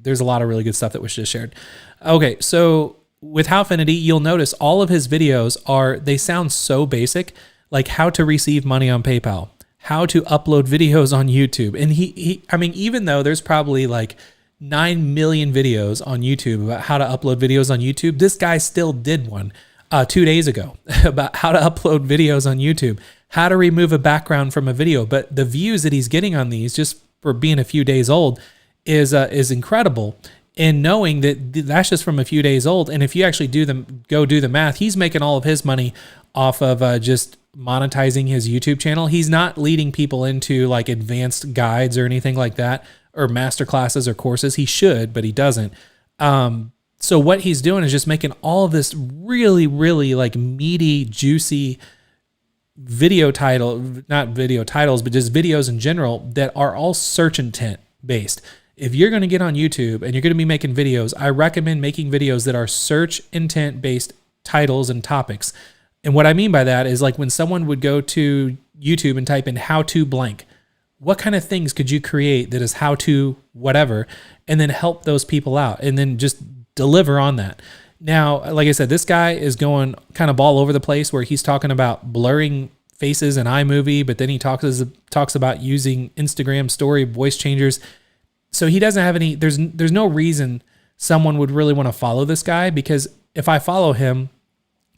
There's a lot of really good stuff that was just shared. Okay, so with Howfinity, you'll notice all of his videos they sound so basic, like how to receive money on PayPal, how to upload videos on YouTube. And I mean, even though there's probably like 9 million videos on YouTube about how to upload videos on YouTube, this guy still did one 2 days ago about how to upload videos on YouTube, how to remove a background from a video. But the views that he's getting on these, just for being a few days old, is incredible. And knowing that that's just from a few days old, and if you actually do the math, he's making all of his money off of just monetizing his YouTube channel. He's not leading people into like advanced guides or anything like that, or master classes or courses. He should, but he doesn't. So what he's doing is just making all of this really, really like meaty, juicy not video titles, but just videos in general that are all search intent based. If you're going to get on YouTube and you're going to be making videos, I recommend making videos that are search intent based titles and topics. And what I mean by that is like when someone would go to YouTube and type in how to blank, what kind of things could you create that is how to whatever, and then help those people out and then just deliver on that. Now, like I said, this guy is going kind of all over the place where he's talking about blurring faces in iMovie, but then he talks about using Instagram story voice changers. So he doesn't have any, there's no reason someone would really want to follow this guy, because if I follow him,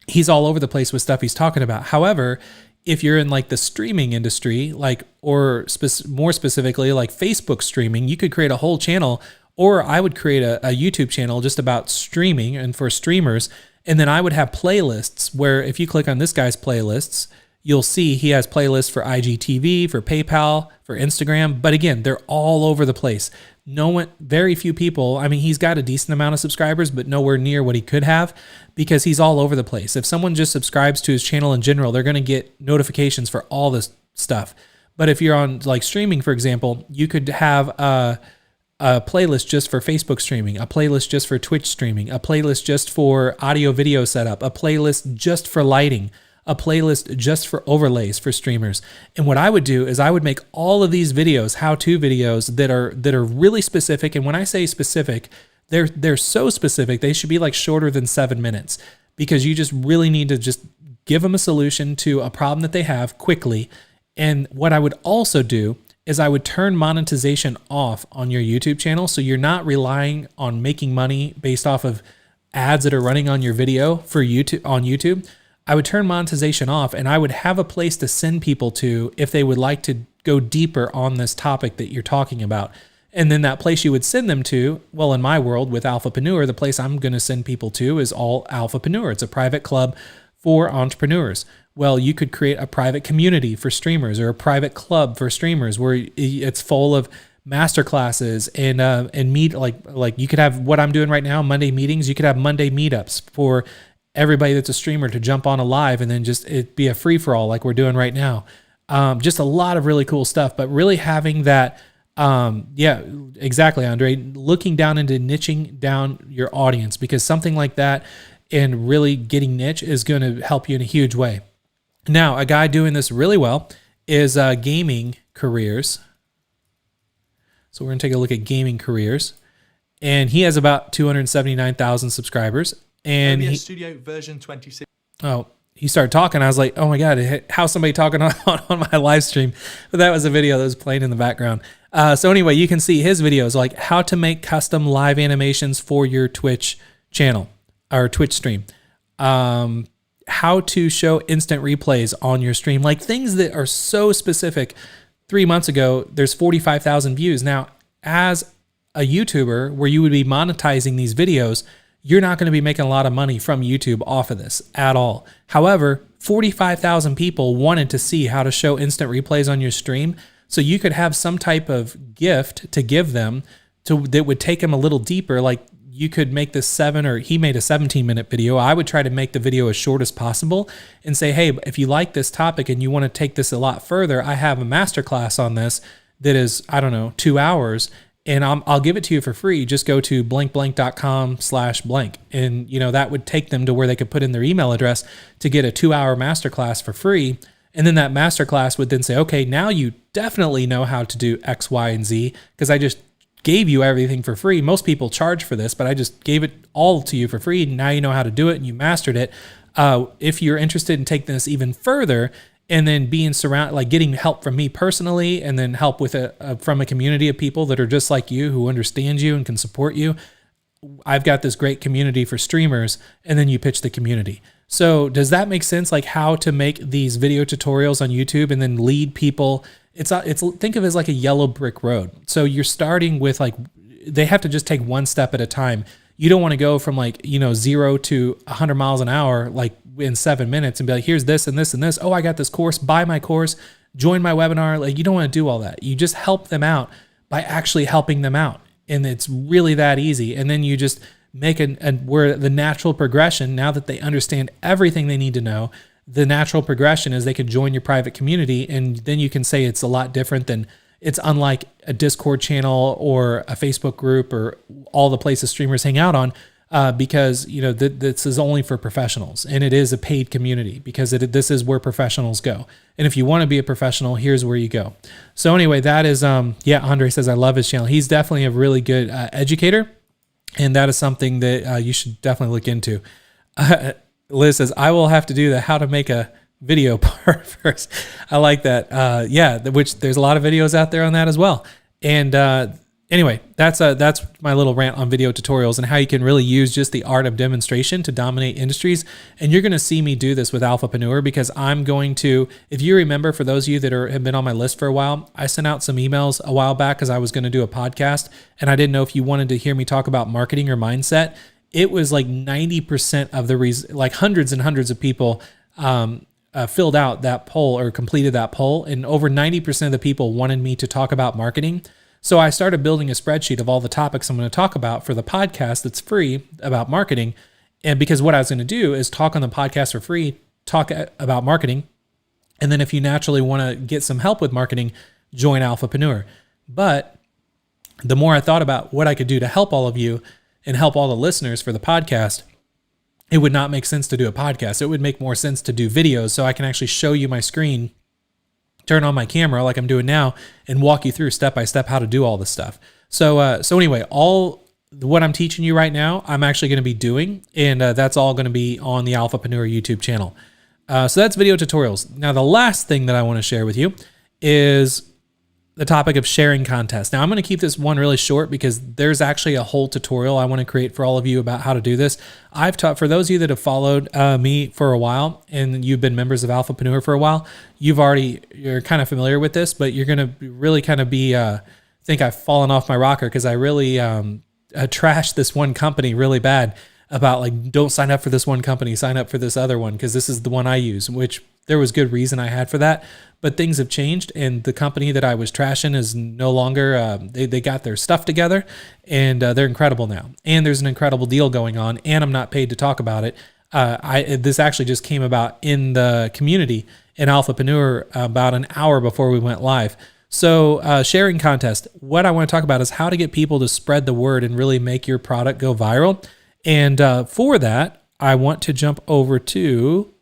he's all over the place with stuff he's talking about. However, if you're in like the streaming industry, like, or more specifically like Facebook streaming, you could create a whole channel, or I would create a YouTube channel just about streaming and for streamers. And then I would have playlists where if you click on this guy's playlists, you'll see he has playlists for IGTV, for PayPal, for Instagram. But again, they're all over the place. Very few people. I mean, he's got a decent amount of subscribers, but nowhere near what he could have, because he's all over the place. If someone just subscribes to his channel in general, they're going to get notifications for all this stuff. But if you're on like streaming, for example, you could have a playlist just for Facebook streaming, a playlist just for Twitch streaming, a playlist just for audio video setup, a playlist just for lighting, a playlist just for overlays for streamers. And what I would do is I would make all of these videos, how-to videos that are really specific. And when I say specific, they're so specific, they should be like shorter than 7 minutes, because you just really need to just give them a solution to a problem that they have quickly. And what I would also do is I would turn monetization off on your YouTube channel, so you're not relying on making money based off of ads that are running on your video for YouTube on YouTube. I would turn monetization off, and I would have a place to send people to if they would like to go deeper on this topic that you're talking about. And then that place you would send them to, well, in my world with Alphapreneur, the place I'm going to send people to is all Alphapreneur. It's a private club for entrepreneurs. Well, you could create a private community for streamers, or a private club for streamers where it's full of masterclasses and meet like you could have what I'm doing right now, Monday meetings. You could have Monday meetups for everybody that's a streamer to jump on a live, and then just it be a free for all like we're doing right now. Just a lot of really cool stuff, but really having that, yeah, exactly, Andre, looking down into niching down your audience, because something like that and really getting niche is going to help you in a huge way. Now, a guy doing this really well is Gaming Careers. So we're going to take a look at Gaming Careers, and he has about 279,000 subscribers. And OBS Studio version 26. Oh, he started talking. I was like, oh my God, how's somebody talking on my live stream? But that was a video that was playing in the background. So anyway, you can see his videos, like how to make custom live animations for your Twitch channel or Twitch stream. How to show instant replays on your stream, like things that are so specific. 3 months ago, there's 45,000 views. Now, as a YouTuber where you would be monetizing these videos, you're not going to be making a lot of money from YouTube off of this at all. However, 45,000 people wanted to see how to show instant replays on your stream. So you could have some type of gift to give them that would take them a little deeper. Like you could make this he made a 17-minute video. I would try to make the video as short as possible and say, hey, if you like this topic and you want to take this a lot further, I have a masterclass on this that is, 2 hours. And I'll give it to you for free. Just go to blankblank.com/blank. And, that would take them to where they could put in their email address to get a 2-hour masterclass for free. And then that masterclass would then say, okay, now you definitely know how to do X, Y, and Z because I just gave you everything for free. Most people charge for this, but I just gave it all to you for free. Now you know how to do it and you mastered it. If you're interested in taking this even further, and then being surrounded, like getting help from me personally, and then help with from a community of people that are just like you, who understand you and can support you. I've got this great community for streamers, and then you pitch the community. So does that make sense? Like how to make these video tutorials on YouTube and then lead people? It's think of it as like a yellow brick road. So you're starting with they have to just take one step at a time. You don't want to go from 0 to 100 miles an hour, in 7 minutes and be like, here's this and this and this. Oh, I got this course, buy my course, join my webinar. You don't want to do all that. You just help them out by actually helping them out. And it's really that easy. And then you just make where the natural progression, now that they understand everything they need to know, the natural progression is they can join your private community. And then you can say it's a lot different than, it's unlike a Discord channel or a Facebook group or all the places streamers hang out on. Because this is only for professionals, and it is a paid community because this is where professionals go. And if you want to be a professional, here's where you go. So anyway, that is Andre says I love his channel. He's definitely a really good educator, and that is something that you should definitely look into. Liz says I will have to do the how to make a video part first. I like that. Which there's a lot of videos out there on that as well. And anyway, that's my little rant on video tutorials and how you can really use just the art of demonstration to dominate industries. And you're going to see me do this with Alphapreneur because I'm going to, if you remember, for those of you that have been on my list for a while, I sent out some emails a while back because I was going to do a podcast and I didn't know if you wanted to hear me talk about marketing or mindset. It was 90% of the reason, hundreds and hundreds of people filled out that poll or completed that poll. And over 90% of the people wanted me to talk about marketing. So I started building a spreadsheet of all the topics I'm going to talk about for the podcast that's free about marketing. And because what I was going to do is talk on the podcast for free, talk about marketing. And then if you naturally want to get some help with marketing, join Alphapreneur. But the more I thought about what I could do to help all of you and help all the listeners for the podcast, it would not make sense to do a podcast. It would make more sense to do videos so I can actually show you my screen, turn on my camera like I'm doing now, and walk you through step by step how to do all this stuff. So anyway, all what I'm teaching you right now, I'm actually going to be doing, and that's all going to be on the Alphapreneur YouTube channel. So that's video tutorials. Now, the last thing that I want to share with you is the topic of sharing contests. Now, I'm going to keep this one really short because there's actually a whole tutorial I want to create for all of you about how to do this. I've taught, for those of you that have followed me for a while and you've been members of Alphapreneur for a while, you're kind of familiar with this, but you're going to really kind of think I've fallen off my rocker because I really trashed this one company really bad about don't sign up for this one company, sign up for this other one because this is the one I use, which there was good reason I had for that. But things have changed, and the company that I was trashing is no longer, they got their stuff together, and they're incredible now. And there's an incredible deal going on, and I'm not paid to talk about it. This actually just came about in the community in Alphapreneur about an hour before we went live. So sharing contest, what I want to talk about is how to get people to spread the word and really make your product go viral. And for that, I want to jump over to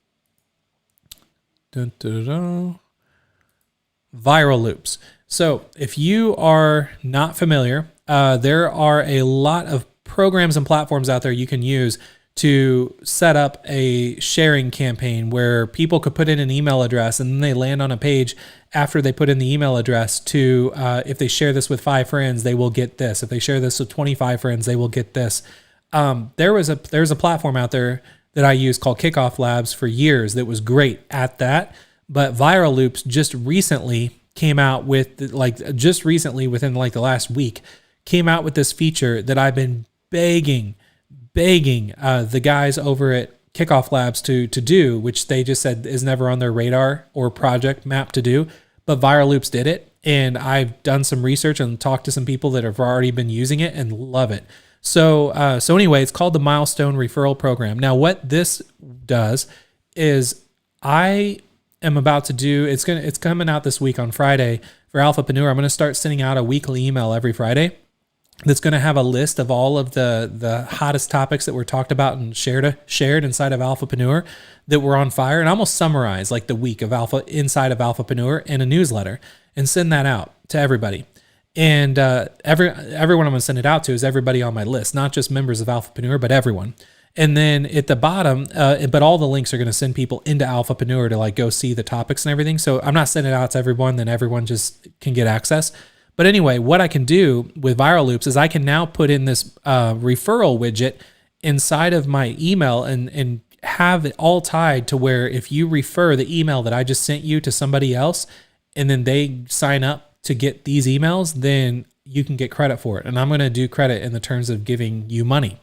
Viral Loops. So if you are not familiar, there are a lot of programs and platforms out there you can use to set up a sharing campaign where people could put in an email address and then they land on a page after they put in the email address to, if they share this with 5 friends, they will get this. If they share this with 25 friends, they will get this. There's a platform out there that I used called Kickoff Labs for years that was great at that. But Viral Loops just recently came out with within like the last week, came out with this feature that I've been begging the guys over at Kickoff Labs to do, which they just said is never on their radar or project map to do. But Viral Loops did it. And I've done some research and talked to some people that have already been using it and love it. So anyway, it's called the Milestone Referral Program. Now, what this does is I am about to do, it's coming out this week on Friday for Alphapreneur. I'm going to start sending out a weekly email every Friday that's going to have a list of all of the hottest topics that were talked about and shared inside of Alphapreneur that were on fire, and almost summarize like the week of inside of Alphapreneur in a newsletter and send that out to everybody. And everyone I'm going to send it out to is everybody on my list, not just members of Alphapreneur, but everyone. And then at the bottom, but all the links are going to send people into Alphapreneur to like go see the topics and everything. So I'm not sending it out to everyone, then everyone just can get access. But anyway, what I can do with Viral Loops is I can now put in this referral widget inside of my email and have it all tied to where if you refer the email that I just sent you to somebody else, and then they sign up to get these emails, then you can get credit for it. And I'm going to do credit in the terms of giving you money,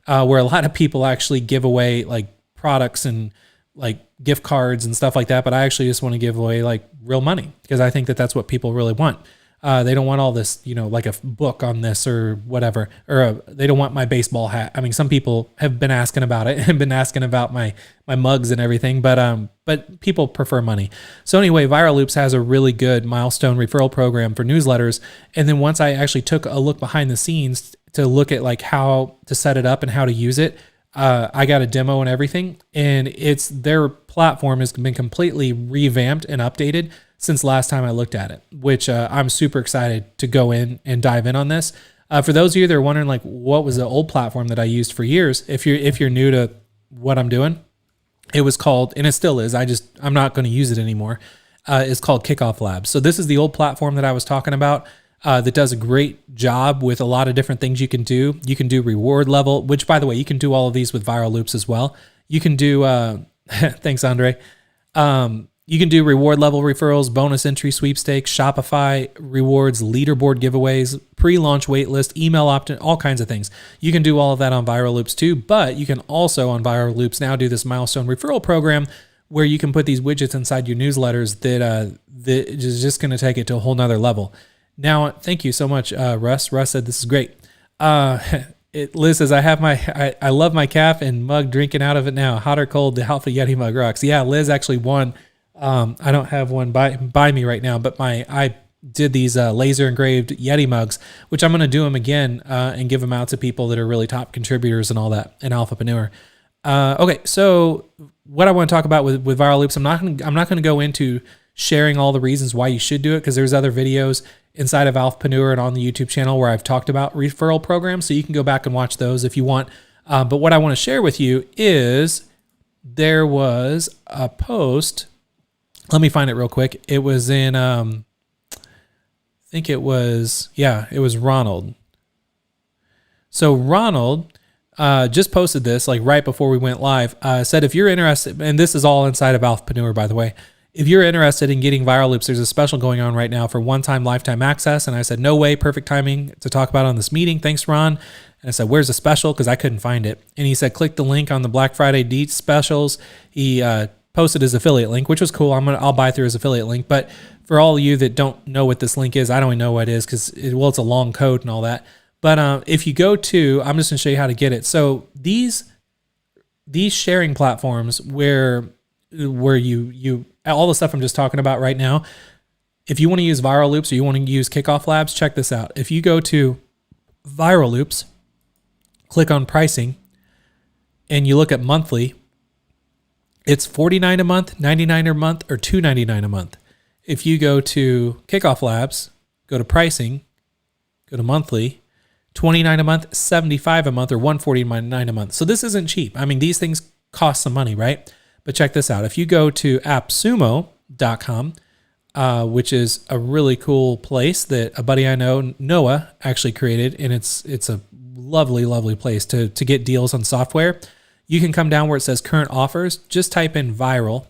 where a lot of people actually give away like products and like gift cards and stuff like that. But I actually just want to give away like real money because I think that that's what people really want. They don't want all this, like a book on this or whatever, or they don't want my baseball hat. I mean, some people have been asking about it and been asking about my mugs and everything, but people prefer money. So anyway, Viral Loops has a really good milestone referral program for newsletters. And then once I actually took a look behind the scenes to look at like how to set it up and how to use it, I got a demo and everything, and their platform has been completely revamped and updated since last time I looked at it, which I'm super excited to go in and dive in on this. For those of you that are wondering, like, what was the old platform that I used for years? If you're new to what I'm doing, it was called, and it still is. I'm not going to use it anymore. It's called Kickoff Labs. So this is the old platform that I was talking about. That does a great job with a lot of different things you can do. You can do reward level, which by the way, you can do all of these with Viral Loops as well. You can do, thanks, Andre. You can do reward level referrals, bonus entry sweepstakes, Shopify rewards, leaderboard giveaways, pre-launch waitlist, email opt-in, all kinds of things. You can do all of that on Viral Loops too, but you can also on Viral Loops now do this milestone referral program where you can put these widgets inside your newsletters that is just going to take it to a whole nother level. Now, thank you so much, Russ. Russ said this is great. Liz says, I love my calf and mug drinking out of it now. Hot or cold, the Alpha Yeti mug rocks. Yeah, Liz actually won. I don't have one by me right now, but I did these laser engraved Yeti mugs, which I'm going to do them again and give them out to people that are really top contributors and all that in Alphapreneur. Okay, so what I want to talk about with Viral Loops, I'm not going to go into sharing all the reasons why you should do it because there's other videos inside of Alphapreneur and on the YouTube channel where I've talked about referral programs, so you can go back and watch those if you want. But what I want to share with you is there was a post. Let me find it real quick. It was in, I think it was Ronald. So Ronald just posted this like right before we went live. Said if you're interested, and this is all inside of Alphapreneur, by the way. If you're interested in getting Viral Loops, there's a special going on right now for one-time lifetime access. And I said, no way, perfect timing to talk about on this meeting. Thanks, Ron. And I said, where's the special? Because I couldn't find it. And he said, click the link on the Black Friday Deets specials. He posted his affiliate link, which was cool. I'll buy through his affiliate link. But for all of you that don't know what this link is, I don't even know what it is because it's a long code and all that. But if you go to, I'm just going to show you how to get it. So these sharing platforms where you all the stuff I'm just talking about right now, if you want to use Viral Loops or you want to use Kickoff Labs, check this out. If you go to Viral Loops, click on pricing, and you look at monthly, it's $49 a month, $99 a month, or $299 a month. If you go to Kickoff Labs, go to pricing, go to monthly, $29 a month, $75 a month, or $149 a month. So this isn't cheap. I mean, these things cost some money, right? But check this out. If you go to appsumo.com, which is a really cool place that a buddy I know, Noah, actually created, and it's a lovely, lovely place to get deals on software. You can come down where it says current offers, just type in viral.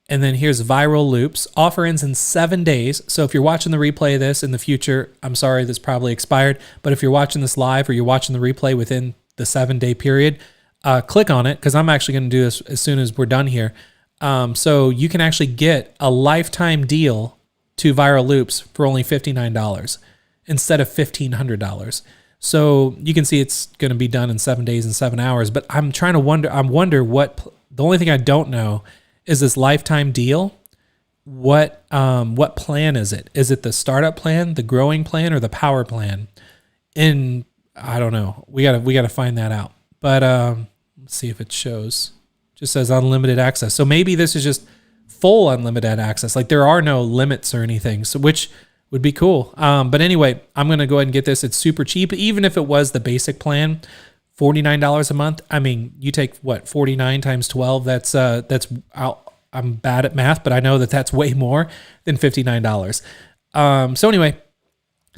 And then here's viral loops. Offer ends in 7 days. So if you're watching the replay of this in the future, I'm sorry, this probably expired. But if you're watching this live or you're watching the replay within the 7-day period, click on it because I'm actually going to do this as soon as we're done here. So you can actually get a lifetime deal to Viral Loops for only $59 instead of $1,500. So you can see it's going to be done in 7 days and 7 hours. But I'm trying to wonder what the only thing I don't know is this lifetime deal. What plan is it? Is it the startup plan, the growing plan, or the power plan? And I don't know. We gotta find that out. But let's see if it shows. Just says unlimited access. So maybe this is just full unlimited access. Like there are no limits or anything. So which would be cool. But anyway, I'm gonna go ahead and get this. It's super cheap. Even if it was the basic plan, $49 a month. I mean, you take what 49 times 12. That's I'm bad at math, but I know that that's way more than $59. So anyway,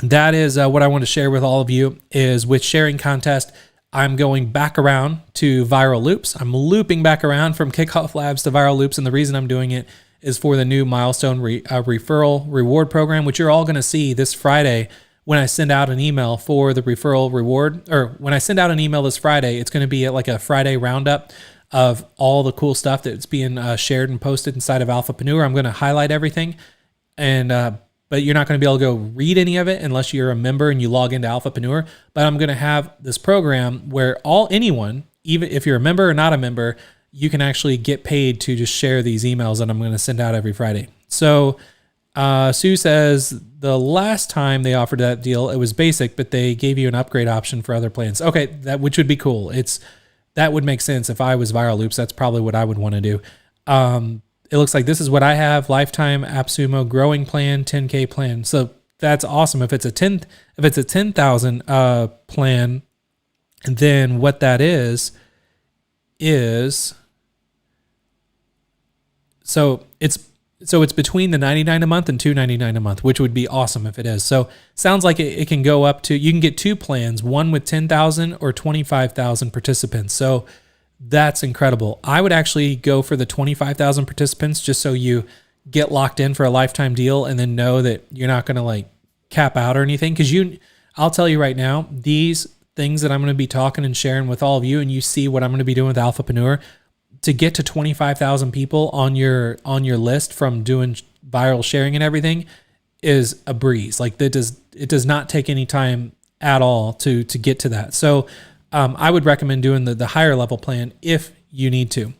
that is what I want to share with all of you. Is with sharing contest, I'm going back around to Viral Loops. I'm looping back around from Kickoff Labs to Viral Loops, and the reason I'm doing it is for the new Milestone referral reward program, which you're all going to see this Friday. When I send out an email for the referral reward, or when I send out an email this Friday, it's going to be like a Friday roundup of all the cool stuff that's being shared and posted inside of Alphapreneur. I'm going to highlight everything, and but you're not going to be able to go read any of it unless you're a member and you log into Alphapreneur. But I'm going to have this program where anyone, even if you're a member or not a member, you can actually get paid to just share these emails that I'm going to send out every Friday. So Sue says the last time they offered that deal, it was basic, but they gave you an upgrade option for other plans. Okay, which would be cool. That would make sense if I was Viral Loops. That's probably what I would want to do. It looks like this is what I have: lifetime AppSumo growing plan, 10K plan. So that's awesome. If it's a 10,000 plan, then what that is so it's between the $99 a month and $299 a month, which would be awesome if it is. So sounds like it can go up to, you can get two plans, one with 10,000 or 25,000 participants. So that's incredible. I would actually go for the 25,000 participants just so you get locked in for a lifetime deal and then know that you're not going to like cap out or anything. Cause I'll tell you right now, these things that I'm going to be talking and sharing with all of you, and you see what I'm going to be doing with Alphapreneur, to get to 25,000 people on your list from doing viral sharing and everything is a breeze. Like it does not take any time at all to get to that. So I would recommend doing the higher level plan if you need to.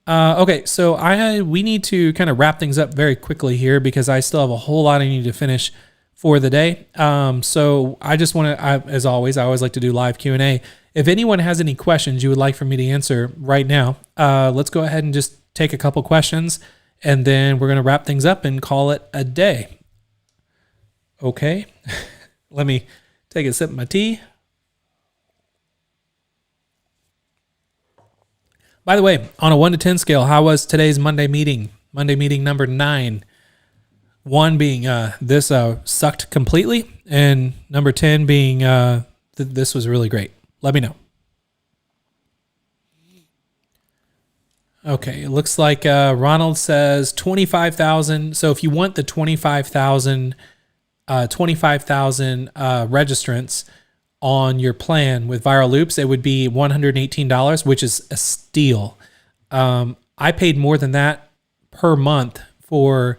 Okay, so we need to kind of wrap things up very quickly here because I still have a whole lot I need to finish for the day. So I just want to, as always, I always like to do live Q&A. If anyone has any questions you would like for me to answer right now, let's go ahead and just take a couple questions, and then we're going to wrap things up and call it a day. Okay. Let me take a sip of my tea. By the way, on a 1 to 10 scale, how was today's Monday meeting? Monday meeting number 9. 1 being this sucked completely, and number 10 being this was really great. Let me know. Okay, it looks like Ronald says 25,000. So if you want the 25,000 registrants on your plan with Viral Loops, it would be $118, which is a steal. I paid more than that per month for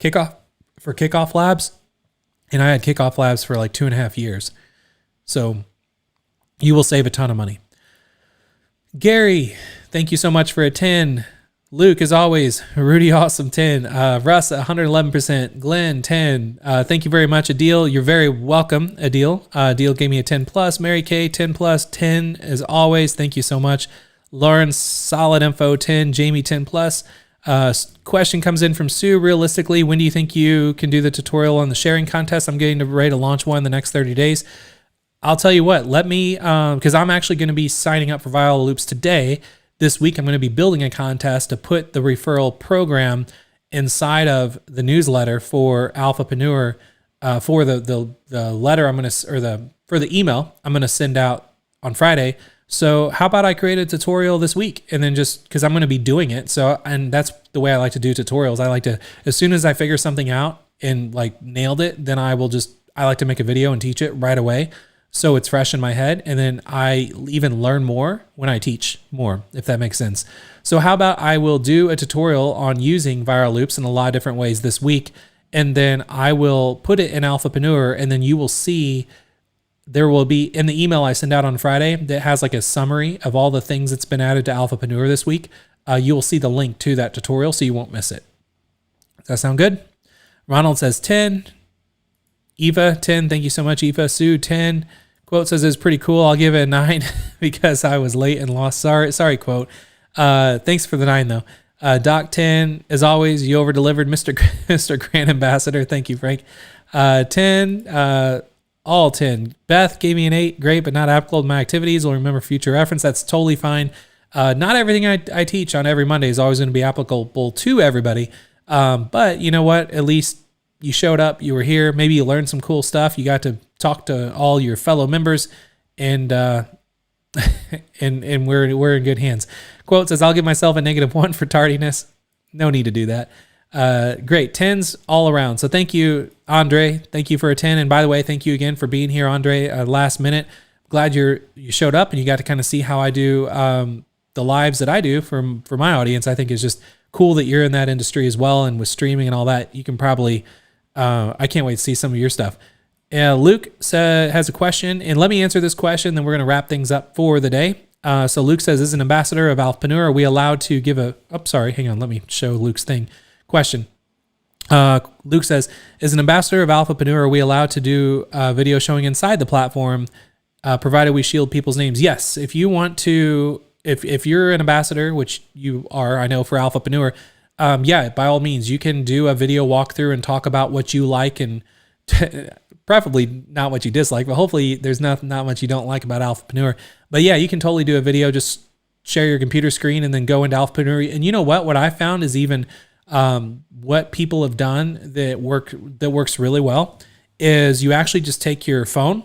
Kickoff Labs, and I had Kickoff Labs for like 2.5 years. So you will save a ton of money. Gary, thank you so much for a 10. Luke, as always. Rudy, awesome, 10. Russ, 111%. Glenn, 10. Thank you very much, Adil. You're very welcome, Adil. Adil gave me a 10 plus. Mary Kay, 10 plus. 10 as always. Thank you so much. Lauren, solid info, 10. Jamie, 10 plus. Question comes in from Sue. Realistically, when do you think you can do the tutorial on the sharing contest? I'm getting ready to launch one in the next 30 days. I'll tell you what, let me, because I'm actually going to be signing up for Viral Loops today. This week, I'm going to be building a contest to put the referral program inside of the newsletter for Alphapreneur for the letter I'm gonna for the email I'm gonna send out on Friday. So how about I create a tutorial this week, and then just because I'm gonna be doing it. So, and that's the way I like to do tutorials. I like to, as soon as I figure something out and like nailed it, then I like to make a video and teach it right away. So it's fresh in my head. And then I even learn more when I teach more, if that makes sense. So how about I will do a tutorial on using viral loops in a lot of different ways this week. And then I will put it in Alphapreneur, and then you will see there will be in the email I send out on Friday that has like a summary of all the things that's been added to Alphapreneur this week. You will see the link to that tutorial so you won't miss it. Does that sound good? Ronald says 10. Eva, 10. Thank you so much, Eva. Sue, 10. Quote says it's pretty cool. I'll give it a 9 because I was late and lost. Sorry, Quote. Thanks for the 9 though. Doc, 10. As always, you over-delivered, Mr. Grand Ambassador. Thank you, Frank. 10. All 10. Beth gave me an 8. Great, but not applicable to my activities. We'll remember future reference. That's totally fine. Not everything I teach on every Monday is always going to be applicable to everybody. But you know what? At least you showed up. You were here. Maybe you learned some cool stuff. You got to talk to all your fellow members, and and we're in good hands. Quote says, "I'll give myself a -1 for tardiness." No need to do that. Great. 10s all around. So thank you, Andre. Thank you for a 10. And by the way, thank you again for being here, Andre, last minute. Glad you showed up and you got to kind of see how I do the lives that I do for my audience. I think it's just cool that you're in that industry as well. And with streaming and all that, you can probably, I can't wait to see some of your stuff. Luke has a question, and let me answer this question, then we're going to wrap things up for the day. So Luke says, as an ambassador of Alphapreneur, are we allowed to give hang on, let me show Luke's thing. Question. Luke says, as an ambassador of Alphapreneur, are we allowed to do a video showing inside the platform, provided we shield people's names? Yes. If you want to, if you're an ambassador, which you are, I know, for Alphapreneur, yeah, by all means, you can do a video walkthrough and talk about what you like and preferably not what you dislike, but hopefully there's not much you don't like about Alphapreneur. But yeah, you can totally do a video, just share your computer screen and then go into Alphapreneur. And you know what? What I found is even what people have done that works really well is you actually just take your phone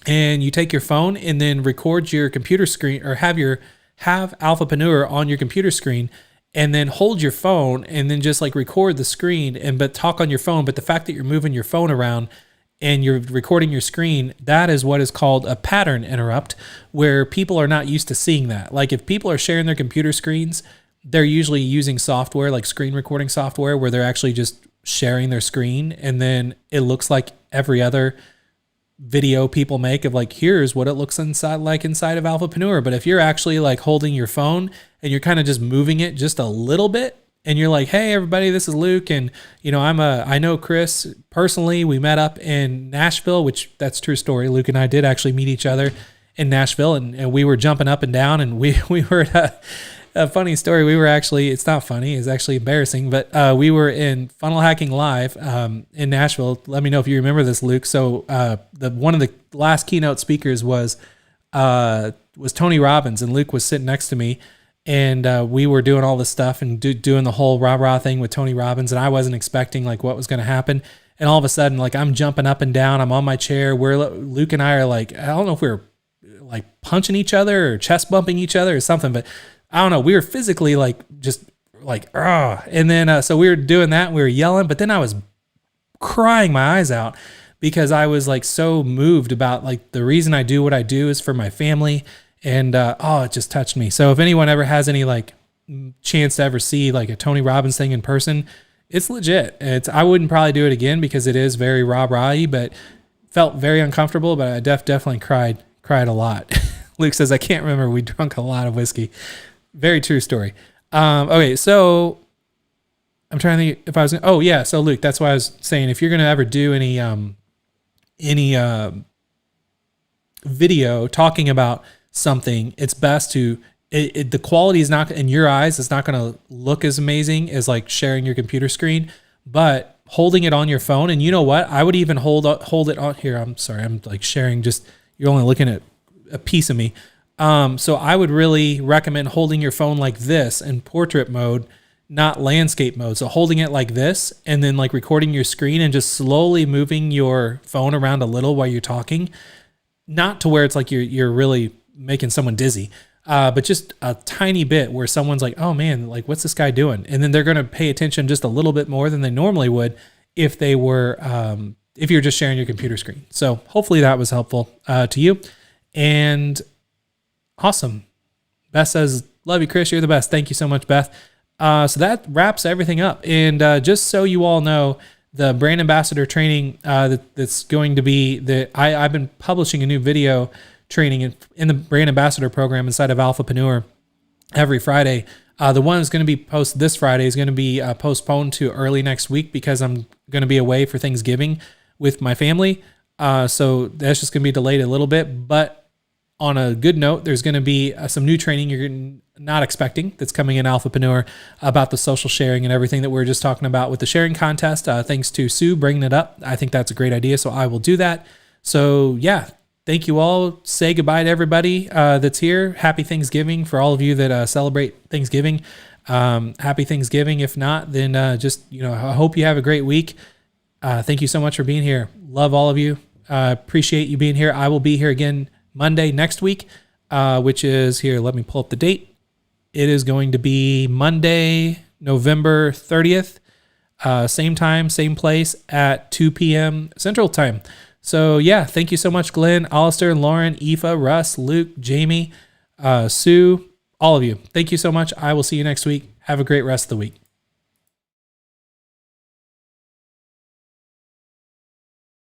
and then record your computer screen, or have Alphapreneur on your computer screen, and then hold your phone and then just like record the screen but talk on your phone. But the fact that you're moving your phone around and you're recording your screen, that is what is called a pattern interrupt, where people are not used to seeing that. Like if people are sharing their computer screens, they're usually using software like screen recording software where they're actually just sharing their screen, and then it looks like every other video people make of like, here's what it looks inside of Alphapreneur. But if you're actually like holding your phone and you're kind of just moving it just a little bit, and you're like, hey everybody, this is Luke, and you know I know Chris personally. We met up in Nashville, which that's a true story. Luke and I did actually meet each other in Nashville, and we were jumping up and down, and we were at a funny story. We were actually, it's not funny, it's actually embarrassing, but we were in Funnel Hacking Live in Nashville. Let me know if you remember this, Luke. So one of the last keynote speakers was Tony Robbins, and Luke was sitting next to me, and we were doing all this stuff and doing the whole rah-rah thing with Tony Robbins, and I wasn't expecting like what was going to happen. And all of a sudden, like I'm jumping up and down, I'm on my chair, Luke and I are like, I don't know if we were like punching each other or chest bumping each other or something, but I don't know. We were physically like, just like, and then, so we were doing that and we were yelling, but then I was crying my eyes out because I was like so moved about like the reason I do what I do is for my family. And, it just touched me. So if anyone ever has any like chance to ever see like a Tony Robbins thing in person, it's legit. I wouldn't probably do it again because it is very rah-rah-y, but felt very uncomfortable, but I definitely cried a lot. Luke says, I can't remember. We drank a lot of whiskey. Very true story. Okay, so I'm trying to think if I was. Oh yeah, so Luke, that's why I was saying if you're gonna ever do any video talking about something, it's best to the quality is not in your eyes. It's not gonna look as amazing as like sharing your computer screen, but holding it on your phone. And you know what? I would even hold it on here. I'm sorry, I'm like sharing. Just you're only looking at a piece of me. So I would really recommend holding your phone like this in portrait mode not landscape mode. So holding it like this and then like recording your screen and just slowly moving your phone around a little while you're talking, not to where it's like you're really making someone dizzy, but just a tiny bit where someone's like, oh man, like what's this guy doing? And then they're going to pay attention just a little bit more than they normally would if they were, if you're just sharing your computer screen. So hopefully that was helpful to you. And awesome. Beth says, love you, Chris. You're the best. Thank you so much, Beth. So that wraps everything up. And just so you all know, the brand ambassador training that's going to be I've been publishing a new video training in the brand ambassador program inside of Alphapreneur every Friday. The one that's going to be posted this Friday is going to be postponed to early next week because I'm going to be away for Thanksgiving with my family. So that's just going to be delayed a little bit. But on a good note, there's going to be some new training you're not expecting that's coming in Alphapreneur about the social sharing and everything that we were just talking about with the sharing contest. Thanks to Sue bringing it up. I think that's a great idea, so I will do that. So yeah, thank you all. Say goodbye to everybody that's here. Happy Thanksgiving for all of you that celebrate Thanksgiving. Happy Thanksgiving. If not, then just, I hope you have a great week. Thank you so much for being here. Love all of you. Appreciate you being here. I will be here again Monday next week, which is here. Let me pull up the date. It is going to be Monday, November 30th, same time, same place at 2 p.m. Central Time. So yeah, thank you so much, Glenn, Alistair, Lauren, Aoife, Russ, Luke, Jamie, Sue, all of you. Thank you so much. I will see you next week. Have a great rest of the week.